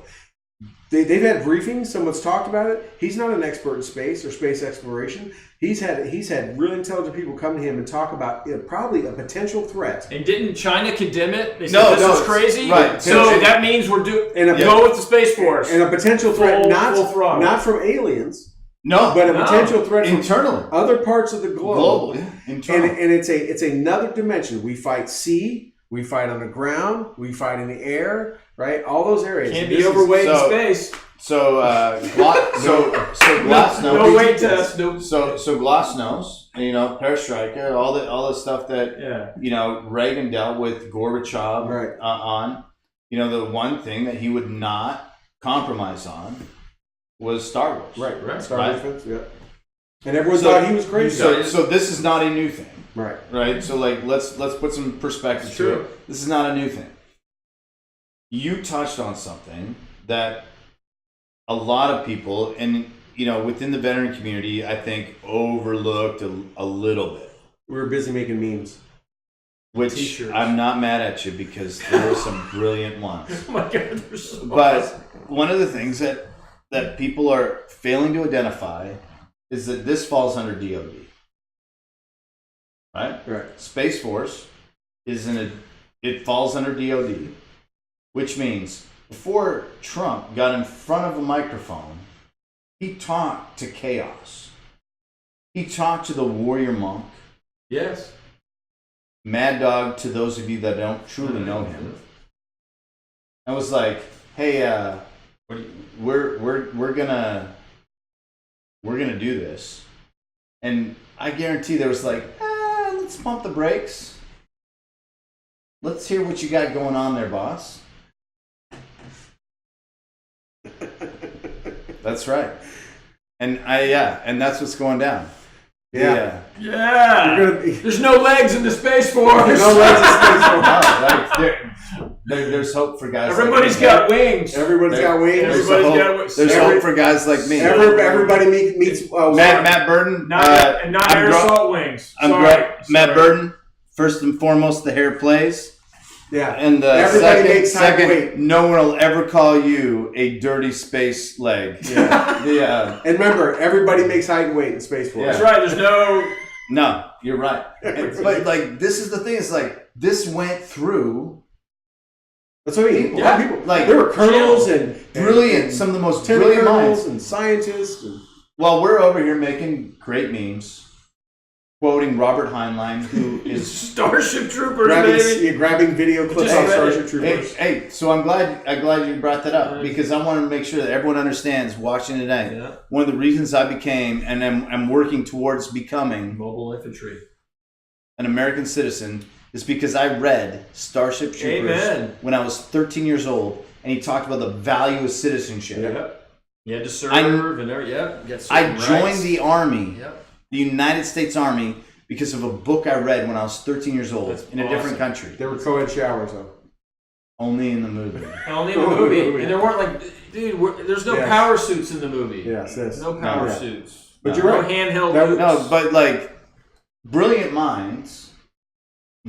Speaker 4: They've had briefings. Someone's talked about it. He's not an expert in space or space exploration. He's had really intelligent people come to him and talk about probably a potential threat.
Speaker 3: And didn't China condemn it? They said
Speaker 2: No,
Speaker 3: this is crazy.
Speaker 2: right.
Speaker 3: So that means we're go with the Space Force
Speaker 4: And a potential threat,
Speaker 3: Full
Speaker 4: not
Speaker 3: throttle.
Speaker 4: from aliens.
Speaker 2: no,
Speaker 4: But a potential threat from
Speaker 2: internally,
Speaker 4: other parts of the globe.
Speaker 2: globally, internal.
Speaker 4: And it's another dimension. We fight sea, we fight on the ground, we fight in the air, right? All those areas.
Speaker 3: can't
Speaker 4: This
Speaker 3: be
Speaker 4: is-
Speaker 3: overweight in
Speaker 2: so-
Speaker 3: space.
Speaker 2: So Glasnost.
Speaker 3: No weight test. No.
Speaker 2: So Glasnost, you know, Perestroika, all the stuff that
Speaker 3: Yeah.
Speaker 2: you know Reagan dealt with Gorbachev
Speaker 4: Right.
Speaker 2: on. You know, the one thing that he would not compromise on was Star Wars.
Speaker 4: Right. Star
Speaker 2: Right.
Speaker 4: Wars, yeah. And everyone thought he was crazy.
Speaker 2: So this is not a new thing,
Speaker 4: Right.
Speaker 2: right? So like let's put some perspective
Speaker 3: It's
Speaker 2: to
Speaker 3: true.
Speaker 2: it. This is not a new thing. You touched on something that a lot of people, and you know, within the veteran community, I think overlooked a little bit.
Speaker 4: We were busy making memes.
Speaker 2: Which
Speaker 3: T-shirts.
Speaker 2: I'm not mad at you because there were some brilliant ones.
Speaker 3: Oh my God, there's so
Speaker 2: But one of the things that people are failing to identify is that this falls under DoD. Right?
Speaker 4: Right.
Speaker 2: Space Force it falls under DoD, which means before Trump got in front of a microphone, he talked to chaos. He talked to the warrior monk,
Speaker 3: Yes.
Speaker 2: Mad Dog to those of you that don't truly know him. I was like, hey, we're gonna do this, and I guarantee there was like, let's pump the brakes. Let's hear what you got going on there, boss. That's right, and and that's what's going down.
Speaker 4: Yeah.
Speaker 3: Yeah.
Speaker 4: You're gonna be-
Speaker 3: There's no legs in the Space Force.
Speaker 4: No legs in Space Force.
Speaker 2: There's hope for guys.
Speaker 3: Everybody's
Speaker 2: like me.
Speaker 3: got wings.
Speaker 4: Everybody's got wings.
Speaker 2: There's
Speaker 3: Everybody's
Speaker 2: hope,
Speaker 3: got wings.
Speaker 2: there's hope for guys like me.
Speaker 4: Everybody meets
Speaker 2: Matt Burden.
Speaker 3: Not
Speaker 2: I'm
Speaker 3: aerosol wings.
Speaker 2: I'm
Speaker 3: Sorry.
Speaker 2: Matt Burden. First and foremost, the hair plays.
Speaker 4: Yeah.
Speaker 2: And
Speaker 4: Everybody makes height and weight.
Speaker 2: no one will ever call you a dirty space leg.
Speaker 4: Yeah. And remember, everybody makes height and weight in Space Force.
Speaker 2: Yeah.
Speaker 3: That's right. There's no.
Speaker 2: No, you're right. But like, this is the thing. It's like this went through.
Speaker 4: That's what I mean.
Speaker 2: Yeah.
Speaker 4: People,
Speaker 2: Like
Speaker 4: there were colonels and
Speaker 2: brilliant, some of the most brilliant minds,
Speaker 4: and scientists. And
Speaker 2: while we're over here making great memes, quoting Robert Heinlein, who is
Speaker 3: Starship Troopers, baby.
Speaker 4: grabbing video clips
Speaker 3: Just
Speaker 4: off
Speaker 3: read
Speaker 4: Starship Troopers.
Speaker 2: Hey, so I'm glad you brought that up because I want to make sure that everyone understands watching today.
Speaker 3: Yeah.
Speaker 2: One of the reasons I became and I'm working towards becoming
Speaker 3: Mobile infantry.
Speaker 2: an American citizen is because I read Starship Troopers when I was 13 years old, and he talked about the value of citizenship.
Speaker 3: Yep. You had to serve and everything.
Speaker 2: I joined the Army,
Speaker 3: Yep.
Speaker 2: the United States Army, because of a book I read when I was 13 years old in a different country.
Speaker 4: There were co-ed showers, though.
Speaker 2: Only in the movie.
Speaker 3: Only in the movie. And there weren't like, dude, there's no power suits in the movie.
Speaker 4: Yes.
Speaker 3: No power suits.
Speaker 4: But you're right.
Speaker 3: No handheld nukes.
Speaker 2: No, but like, brilliant minds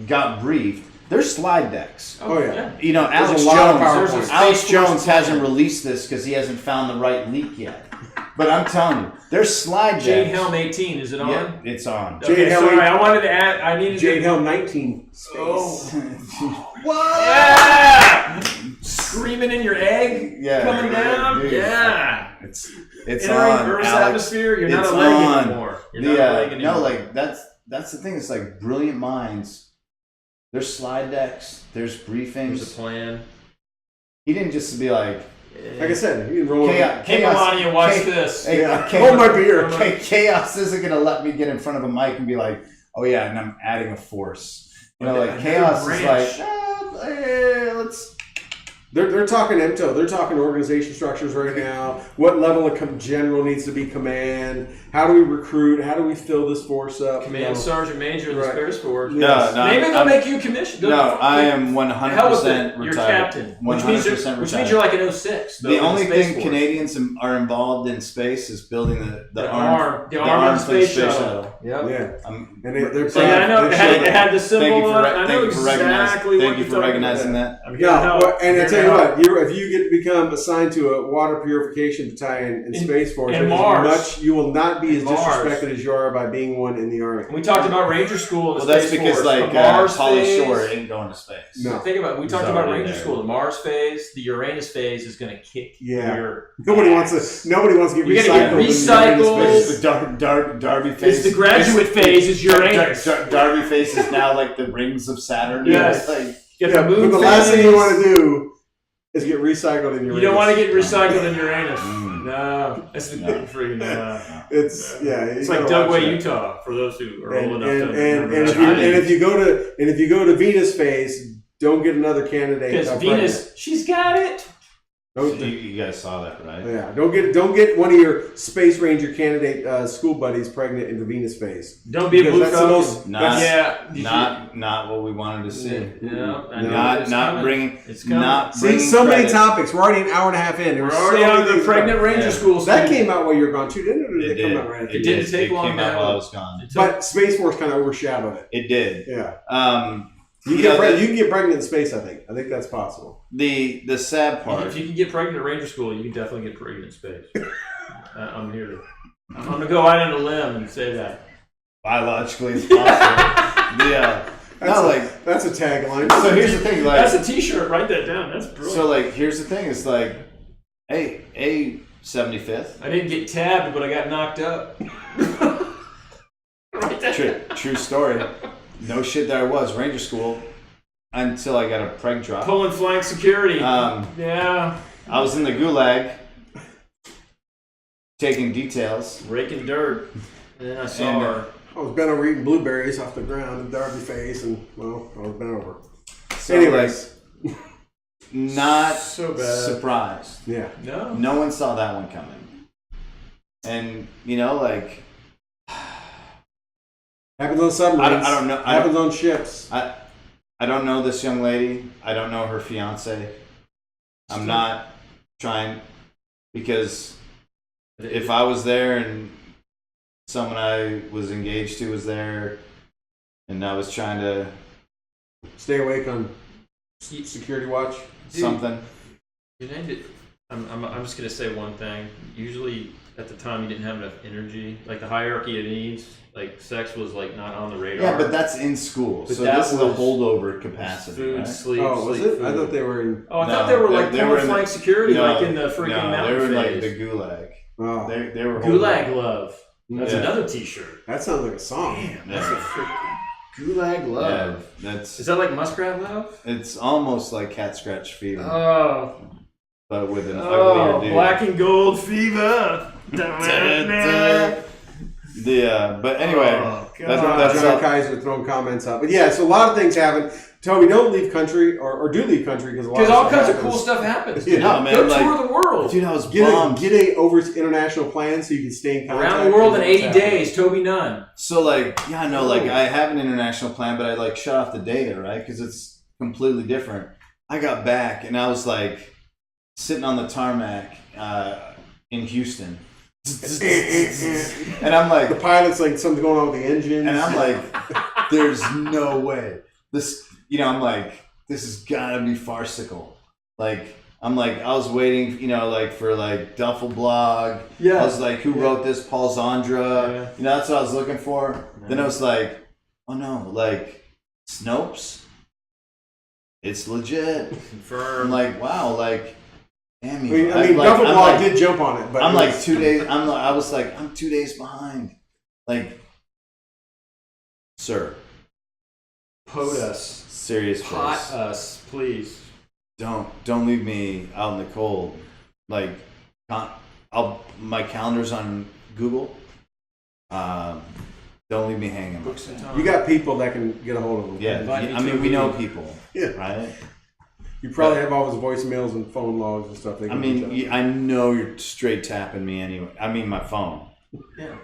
Speaker 2: got briefed. There's slide decks.
Speaker 4: Oh, yeah.
Speaker 2: You know,
Speaker 4: There's a lot of PowerPoints.
Speaker 2: Alex Jones hasn't released this because he hasn't found the right leak yet. But I'm telling you, there's slide decks.
Speaker 3: Jade Helm 18, is it on?
Speaker 2: Yeah, it's on.
Speaker 3: Okay,
Speaker 4: Jade Helm
Speaker 3: sorry, I wanted to add, I needed
Speaker 4: Jade
Speaker 3: to...
Speaker 4: Helm 19 space.
Speaker 3: Oh. Yeah! Screaming in your egg?
Speaker 2: Yeah.
Speaker 3: Coming down?
Speaker 2: Dude.
Speaker 3: Yeah.
Speaker 2: It's
Speaker 3: Entering
Speaker 2: on,
Speaker 3: Earth's
Speaker 2: Alex.
Speaker 3: atmosphere, you're not
Speaker 2: It's
Speaker 3: a leg
Speaker 2: on.
Speaker 3: anymore. You're not a leg anymore.
Speaker 2: No, like, that's the thing. It's like brilliant minds. There's slide decks. There's briefings.
Speaker 3: There's a plan.
Speaker 2: He didn't just be like
Speaker 4: I said, you can roll
Speaker 3: Hey, Melania, watch this.
Speaker 2: Hey,
Speaker 4: hold my beer.
Speaker 2: Chaos isn't going to let me get in front of a mic and be like, oh yeah, and I'm adding a force. You know, like chaos is like, let's.
Speaker 4: They're talking MTO. They're talking organization structures right now. What level of general needs to be command? How do we recruit? How do we fill this force up?
Speaker 3: Command Sergeant Major in the Space Force.
Speaker 2: No,
Speaker 3: maybe they'll make you commissioned.
Speaker 2: No, I am 100% retired.
Speaker 3: You're captain.
Speaker 2: 100%
Speaker 3: which means you're like an 06.
Speaker 2: The only thing Canadians are involved in space is building the armed
Speaker 3: space shuttle.
Speaker 2: Yep.
Speaker 4: Yeah.
Speaker 2: And
Speaker 4: they're
Speaker 3: so I know it had the symbol on it. I know exactly
Speaker 2: Thank you for recognizing that.
Speaker 4: No, and I tell you what, if you get to become assigned to a water purification battalion in Space Force, you will not be as disrespected as you are by being one in the Army.
Speaker 3: We talked about Ranger School.
Speaker 2: Well, that's because like Pauly Shore ain't going to space.
Speaker 4: No,
Speaker 3: think about it. We talked about Ranger School. The Mars phase, the Uranus phase is going to kick.
Speaker 4: Yeah, nobody wants to get recycled.
Speaker 2: It's the Darby phase.
Speaker 3: It's the graduate phase. Is Uranus.
Speaker 2: Darby phase is now like the rings of Saturn.
Speaker 3: Yes.
Speaker 4: But the last thing you want to do is get recycled in Uranus.
Speaker 3: You don't want to get recycled in Uranus. No, that's freaking. It's like Dugway, Utah. For those who are old enough to remember.
Speaker 4: And if you go to Venus phase, don't get another candidate.
Speaker 3: Because Venus, she's got it.
Speaker 2: You guys saw that, right?
Speaker 4: Yeah. Don't get one of your Space Ranger candidate school buddies pregnant in the Venus phase.
Speaker 3: Don't be a blue Falcon.
Speaker 2: Not what we wanted to see.
Speaker 3: Not
Speaker 2: bringing.
Speaker 3: It's coming.
Speaker 4: See, so many topics. We're already an hour and a half in.
Speaker 3: We're already on the pregnant Ranger school.
Speaker 4: That came out while you were gone too, didn't it? Or did
Speaker 2: it
Speaker 4: come out right after?
Speaker 3: It didn't take long.
Speaker 2: It came out while I was gone.
Speaker 4: But Space Force kind of overshadowed it.
Speaker 2: It did.
Speaker 4: Yeah. You can get pregnant in space. I think that's possible.
Speaker 2: The sad part.
Speaker 3: If you can get pregnant at Ranger School, you can definitely get pregnant in space. I'm gonna go out on a limb and say that.
Speaker 2: Biologically, it's possible. Yeah.
Speaker 4: That's a tagline.
Speaker 2: So here's the thing.
Speaker 3: That's a T-shirt. Write that down. That's brilliant.
Speaker 2: So here's the thing. It's like, hey, 75th.
Speaker 3: I didn't get tabbed, but I got knocked up. Write that down.
Speaker 2: True story. No shit that I was Ranger School until I got a preg drop.
Speaker 3: Pulling flank security.
Speaker 2: Yeah. I was in the gulag taking details.
Speaker 3: Raking dirt. And then I saw her.
Speaker 4: I was bent over eating blueberries off the ground in Darby face, and I was bent over.
Speaker 2: So
Speaker 4: anyways.
Speaker 2: Not
Speaker 3: so bad.
Speaker 2: Surprised.
Speaker 4: Yeah.
Speaker 2: No one saw that one coming. And,
Speaker 4: happens on submarines.
Speaker 2: I don't know.
Speaker 4: Happens on ships.
Speaker 2: I don't know this young lady. I don't know her fiance. I'm not trying, because if I was there and someone I was engaged to was there and I was trying to
Speaker 4: stay awake on Security watch.
Speaker 2: something.
Speaker 3: You named it. I'm just gonna say one thing. Usually, at the time, you didn't have enough energy. Like the hierarchy of needs, like sex was like not on the radar.
Speaker 2: Yeah, but that's in school.
Speaker 3: But
Speaker 2: so
Speaker 3: that
Speaker 2: this is a
Speaker 3: was
Speaker 2: holdover capacity.
Speaker 3: food,
Speaker 2: Right?
Speaker 3: sleep.
Speaker 4: Oh, was
Speaker 3: sleep,
Speaker 4: it? I
Speaker 3: food.
Speaker 4: thought they were in.
Speaker 3: Oh, I
Speaker 2: No,
Speaker 3: thought they were like
Speaker 2: they were in
Speaker 3: flank security, like in the freaking
Speaker 2: no,
Speaker 3: mountain
Speaker 2: they were like
Speaker 3: phase.
Speaker 2: the gulag.
Speaker 4: Oh,
Speaker 2: They were
Speaker 3: Gulag Love. That's
Speaker 2: Yeah.
Speaker 3: another T-shirt.
Speaker 4: that sounds like a song.
Speaker 3: Damn, that's a freaking Gulag
Speaker 2: Yeah,
Speaker 3: Love.
Speaker 2: that's
Speaker 3: Is that like Muskrat Love?
Speaker 2: it's almost like cat scratch fever,
Speaker 3: Oh,
Speaker 2: but with an uglier dude.
Speaker 3: black and gold fever.
Speaker 2: But anyway,
Speaker 3: Oh,
Speaker 2: that's
Speaker 4: John
Speaker 2: all.
Speaker 4: Kaiser throwing comments up. But yeah, so a lot of things happen. Toby, don't leave country or do leave country because
Speaker 3: all kinds of cool stuff happens.
Speaker 4: Yeah.
Speaker 2: No, man,
Speaker 3: Go
Speaker 2: like,
Speaker 3: tour the world.
Speaker 2: dude, I was
Speaker 4: Get
Speaker 2: bummed.
Speaker 4: a over international plan so you can stay in contact.
Speaker 3: Around the world in
Speaker 4: with what's
Speaker 3: 80
Speaker 4: happening.
Speaker 3: days, Toby Nunn.
Speaker 2: So like, yeah, I know, like I have an international plan, but I like shut off the data, right? Because it's completely different. I got back and I was like sitting on the tarmac in Houston, and I'm like,
Speaker 4: The pilot's like something's going on with the engine.
Speaker 2: and I'm like, there's no way this. I'm like, this has got to be farcical. Like, I'm like, I was waiting, like for like Duffel Blog.
Speaker 4: Yeah.
Speaker 2: I was like, who wrote this? Paul Zandra.
Speaker 3: Yeah.
Speaker 2: That's what I was looking for. Then I was like, oh no, like Snopes. It's legit. I'm
Speaker 3: Confirmed.
Speaker 2: like, wow, like, damn
Speaker 4: I
Speaker 2: you.
Speaker 4: mean,
Speaker 2: I'm like,
Speaker 4: Duffel
Speaker 2: I'm
Speaker 4: Blog
Speaker 2: like,
Speaker 4: did jump on it, but
Speaker 2: I'm
Speaker 4: it
Speaker 2: like
Speaker 4: was-
Speaker 2: 2 days. I was like, I'm 2 days behind. Like, sir,
Speaker 3: POTUS.
Speaker 2: serious
Speaker 3: Pot
Speaker 2: face.
Speaker 3: us, please.
Speaker 2: Don't leave me out in the cold. Like, my calendar's on Google. Don't leave me hanging.
Speaker 3: Books and time.
Speaker 4: You got people that can get a hold of them.
Speaker 2: Yeah,
Speaker 3: Invite me
Speaker 2: I
Speaker 3: to
Speaker 2: mean,
Speaker 3: a
Speaker 2: we know
Speaker 3: meeting.
Speaker 2: people,
Speaker 4: Yeah.
Speaker 2: right?
Speaker 4: You probably have all his voicemails and phone logs and stuff. They
Speaker 2: I
Speaker 4: can reach out.
Speaker 2: mean, I know you're straight tapping me anyway. I mean, my phone.
Speaker 3: Yeah.
Speaker 4: There's-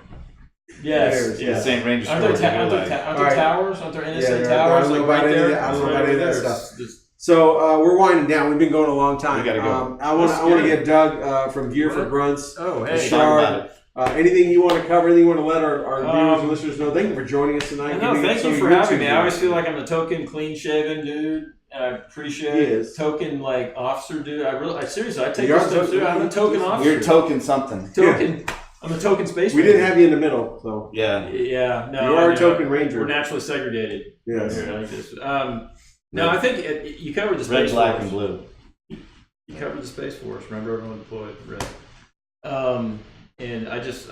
Speaker 3: Yes.
Speaker 2: The
Speaker 3: yes.
Speaker 2: St. Ranger
Speaker 3: Aren't there,
Speaker 2: store.
Speaker 3: aren't there,
Speaker 2: like,
Speaker 3: aren't
Speaker 4: All
Speaker 3: there
Speaker 4: right.
Speaker 3: towers? Aren't there NSA
Speaker 4: there-
Speaker 3: towers?
Speaker 4: I don't know
Speaker 3: Like
Speaker 4: about
Speaker 3: right
Speaker 4: any of
Speaker 3: there?
Speaker 4: that. I don't know
Speaker 3: Right
Speaker 4: about any of that
Speaker 3: there.
Speaker 4: stuff.
Speaker 3: Just-
Speaker 4: So we're winding down. We've been going a long time.
Speaker 2: We gotta go.
Speaker 4: I want
Speaker 3: Let's
Speaker 4: to
Speaker 3: get it.
Speaker 4: get Doug from Gear for
Speaker 3: What?
Speaker 4: Grunts.
Speaker 3: Oh,
Speaker 2: let's
Speaker 3: hey.
Speaker 2: talk
Speaker 4: Shard.
Speaker 2: about it.
Speaker 4: Anything you want to cover? Anything you want to let our viewers and
Speaker 3: Um,
Speaker 4: listeners know? Thank you for joining us tonight.
Speaker 3: No,
Speaker 4: Giving us
Speaker 3: thank
Speaker 4: some
Speaker 3: you
Speaker 4: of
Speaker 3: for
Speaker 4: your
Speaker 3: having me.
Speaker 4: YouTube
Speaker 3: I always
Speaker 4: videos.
Speaker 3: feel like I'm the token clean-shaven dude, and I appreciate
Speaker 4: He is.
Speaker 3: token like officer dude. I seriously, I take
Speaker 4: You are
Speaker 3: this stuff
Speaker 4: token-
Speaker 3: serious. I'm a token officer.
Speaker 2: You're token something.
Speaker 3: Token. I'm a token space.
Speaker 4: We didn't
Speaker 3: ranger.
Speaker 4: have you in the middle, so
Speaker 2: Yeah.
Speaker 3: Yeah, no.
Speaker 4: You are a
Speaker 3: I know.
Speaker 4: token ranger.
Speaker 3: We're naturally segregated.
Speaker 4: yes.
Speaker 3: Here, like this. No, I think you covered the
Speaker 2: Red,
Speaker 3: space
Speaker 2: black,
Speaker 3: force.
Speaker 2: and blue.
Speaker 3: You covered the space force. Remember, everyone deployed. Red. And I'm just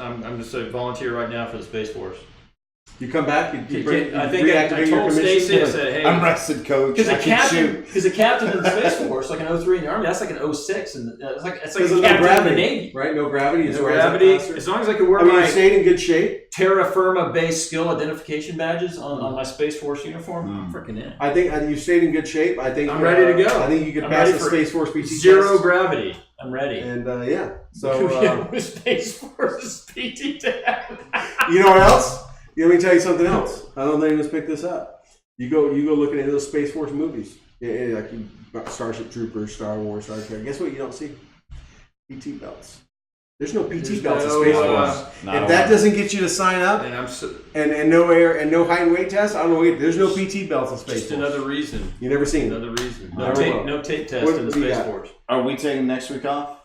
Speaker 3: a volunteer right now for the space force.
Speaker 4: You come back. You
Speaker 3: I think
Speaker 4: reactivate
Speaker 3: I
Speaker 4: your
Speaker 3: told
Speaker 4: commission.
Speaker 3: Stacy, I said, hey,
Speaker 2: I'm rested, coach.
Speaker 3: because
Speaker 2: I
Speaker 3: a
Speaker 2: can
Speaker 3: captain,
Speaker 2: shoot.
Speaker 3: because a captain in the space force, like an 03 in the army, that's like an 06, and it's like
Speaker 4: Because
Speaker 3: a
Speaker 4: of no
Speaker 3: captain in the
Speaker 4: gravity,
Speaker 3: Navy.
Speaker 4: right? No gravity. Is
Speaker 3: No
Speaker 4: rise up
Speaker 3: gravity.
Speaker 4: faster.
Speaker 3: As long as I can wear
Speaker 4: I mean, you
Speaker 3: my
Speaker 4: stayed in good shape.
Speaker 3: terra firma based skill identification badges on my space force uniform, I'm freaking in.
Speaker 4: I think you stayed in good shape. I think
Speaker 3: I'm ready to go.
Speaker 4: I think you could
Speaker 3: I'm
Speaker 4: pass
Speaker 3: ready
Speaker 4: the
Speaker 3: for
Speaker 4: Space Force PT
Speaker 3: Zero
Speaker 4: test.
Speaker 3: gravity. I'm ready.
Speaker 4: And yeah, so
Speaker 3: Space Force PT test.
Speaker 4: you know what else? Let me tell you something else. I don't think let's pick this up. You go looking at those Space Force movies. Yeah, like Starship Troopers, Star Wars, Star Trek. Guess what? You don't see PT belts. There's no PT
Speaker 3: There's
Speaker 4: belts
Speaker 3: no,
Speaker 4: in Space Force.
Speaker 2: Not
Speaker 4: If
Speaker 2: a
Speaker 4: that
Speaker 2: lot.
Speaker 4: doesn't get you to sign up,
Speaker 3: And I'm so,
Speaker 4: and no air and no height and weight test, I don't know. There's no PT belts in Space
Speaker 3: just
Speaker 4: Force.
Speaker 3: another reason.
Speaker 4: You never seen it.
Speaker 3: Another reason.
Speaker 4: I don't know.
Speaker 3: No tape test
Speaker 4: What
Speaker 3: in the
Speaker 4: do you
Speaker 3: Space
Speaker 4: got?
Speaker 3: Force.
Speaker 2: Are we taking next week off?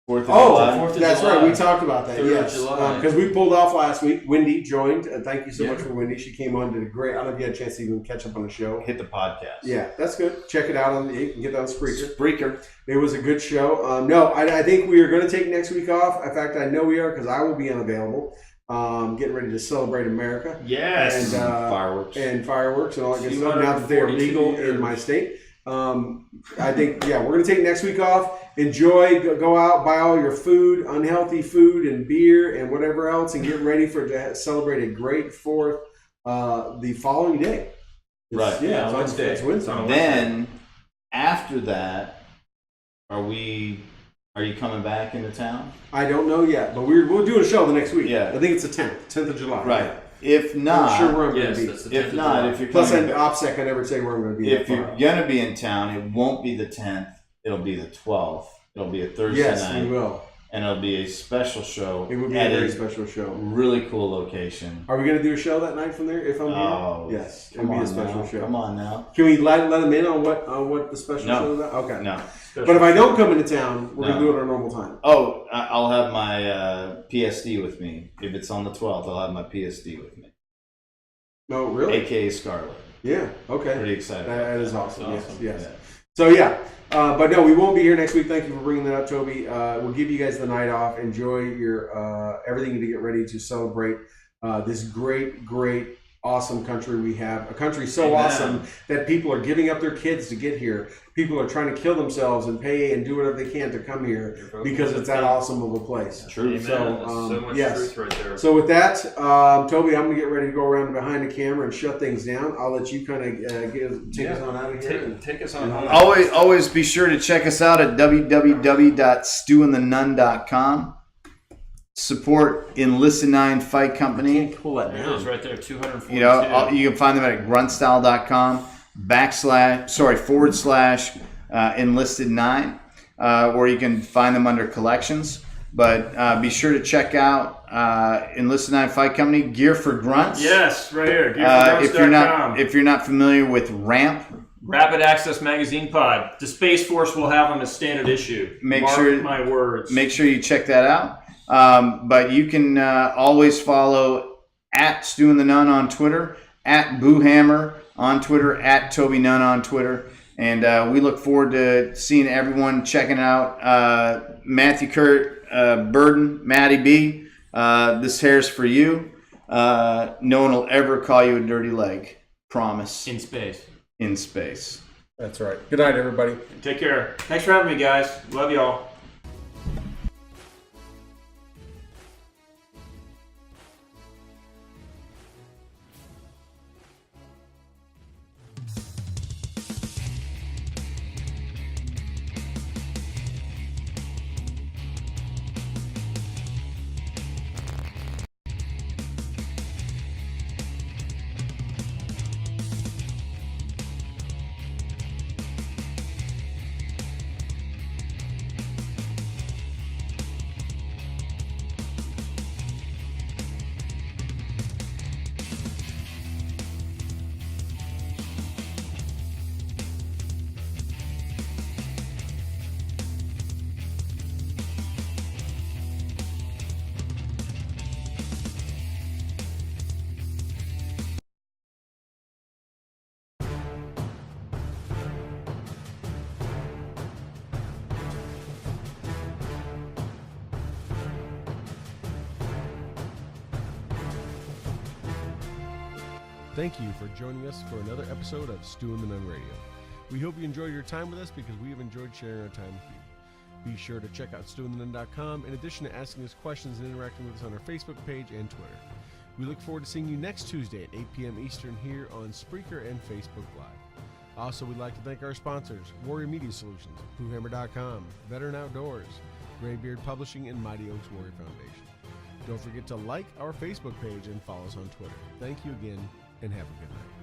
Speaker 2: 4th of
Speaker 4: Oh,
Speaker 2: July?
Speaker 3: 4th of
Speaker 4: that's
Speaker 3: July.
Speaker 4: right. We talked about that.
Speaker 3: 3rd of
Speaker 4: Yes,
Speaker 3: July.
Speaker 4: because we pulled off last week. Wendy joined. Thank you so
Speaker 3: Yeah.
Speaker 4: much for Wendy. She came on, did a great. I don't know if you had a chance to even catch up on the show.
Speaker 2: Hit the podcast.
Speaker 4: Yeah, that's good. Check it out you can get that on Spreaker.
Speaker 2: Spreaker.
Speaker 4: It was a good show. No, I think we are going to take next week off. In fact, I know we are because I will be unavailable. Getting ready to celebrate America
Speaker 3: Yes.
Speaker 4: and
Speaker 2: Fireworks.
Speaker 4: and all that good stuff. Now that they are
Speaker 3: 242
Speaker 4: legal
Speaker 3: years.
Speaker 4: in my state. I think we're going to take next week off. Enjoy, go out, buy all your food, unhealthy food and beer and whatever else, and get ready to celebrate a great 4th the following day.
Speaker 2: Right.
Speaker 4: Yeah, it's
Speaker 3: Wednesday.
Speaker 4: It's Wednesday.
Speaker 2: Then, after that, are you coming back into town?
Speaker 4: I don't know yet, but we'll do a show the next week.
Speaker 2: Yeah.
Speaker 4: I think it's the 10th of July.
Speaker 2: Right. If
Speaker 4: I'm
Speaker 2: not,
Speaker 4: sure where I'm
Speaker 3: Yes,
Speaker 4: going to be.
Speaker 3: that's the 10th
Speaker 2: if
Speaker 3: of
Speaker 2: not,
Speaker 3: July.
Speaker 2: if you're
Speaker 4: Plus,
Speaker 2: coming
Speaker 4: an OPSEC, I never say where I'm going to be.
Speaker 2: if
Speaker 4: that
Speaker 2: you're
Speaker 4: far.
Speaker 2: gonna be in town, it won't be the 10th. It'll be the 12th. It'll be a Thursday
Speaker 4: Yes,
Speaker 2: night.
Speaker 4: we will.
Speaker 2: and it'll be a special show.
Speaker 4: It would be a very special show.
Speaker 2: Really cool location.
Speaker 4: Are we going to do a show that night from there? If I'm
Speaker 2: Oh,
Speaker 4: here? Yes, it'll be a special show.
Speaker 2: Come on now.
Speaker 4: Can we let them in on what the special show is about? Okay.
Speaker 2: No.
Speaker 4: But if I don't come into town, we're going to do it at our normal time.
Speaker 2: Oh, I'll have my PSD with me. If it's on the 12th, I'll have my PSD with me.
Speaker 4: No, really?
Speaker 2: AKA Scarlet.
Speaker 4: Yeah. Okay.
Speaker 2: Pretty excited.
Speaker 4: That is
Speaker 2: That's
Speaker 4: awesome. Yes.
Speaker 2: Yeah.
Speaker 4: So yeah, but no, we won't be here next week. Thank you for bringing that up, Toby. We'll give you guys the night off. Enjoy your everything to get ready to celebrate this great, awesome country we have. A country so awesome that people are giving up their kids to get here. People are trying to kill themselves and pay and do whatever they can to come here because it's that awesome of a place.
Speaker 2: True.
Speaker 3: So much truth right there.
Speaker 4: So with that, Toby, I'm going to get ready to go around behind the camera and shut things down. I'll let you kind of take us on out of here.
Speaker 3: Take us on home.
Speaker 2: Always be sure to check us out at www.stewandthenun.com. Support Enlisted 9 Fight Company.
Speaker 4: Pull that
Speaker 3: There it
Speaker 4: down.
Speaker 3: is right there, 242.
Speaker 2: You know, you can find them at gruntstyle.com / enlisted 9, or you can find them under collections. But be sure to check out Enlisted 9 Fight Company, Gear for Grunts.
Speaker 3: Yes, right here.
Speaker 2: If you're not familiar with RAMP,
Speaker 3: Rapid Access Magazine Pod. The Space Force will have them as standard issue. Mark my words.
Speaker 2: Make sure you check that out. But you can always follow at Stu and the Nun on Twitter, at Boohammer on Twitter, at Toby Nunn on Twitter. And we look forward to seeing everyone checking out Matthew Kurt Burden, Matty B. This hair's for you. No one will ever call you a dirty leg. Promise.
Speaker 3: In space.
Speaker 2: In space.
Speaker 4: That's right. Good night, everybody.
Speaker 3: Take care. Thanks for having me, guys. Love y'all.
Speaker 1: Thank you for joining us for another episode of Stu and the Nun Radio. We hope you enjoyed your time with us because we have enjoyed sharing our time with you. Be sure to check out stewandthenun.com in addition to asking us questions and interacting with us on our Facebook page and Twitter. We look forward to seeing you next Tuesday at 8 p.m. Eastern here on Spreaker and Facebook Live. Also, we'd like to thank our sponsors, Warrior Media Solutions, BlueHammer.com, Veteran Outdoors, Graybeard Publishing, and Mighty Oaks Warrior Foundation. Don't forget to like our Facebook page and follow us on Twitter. Thank you again, and have a good night.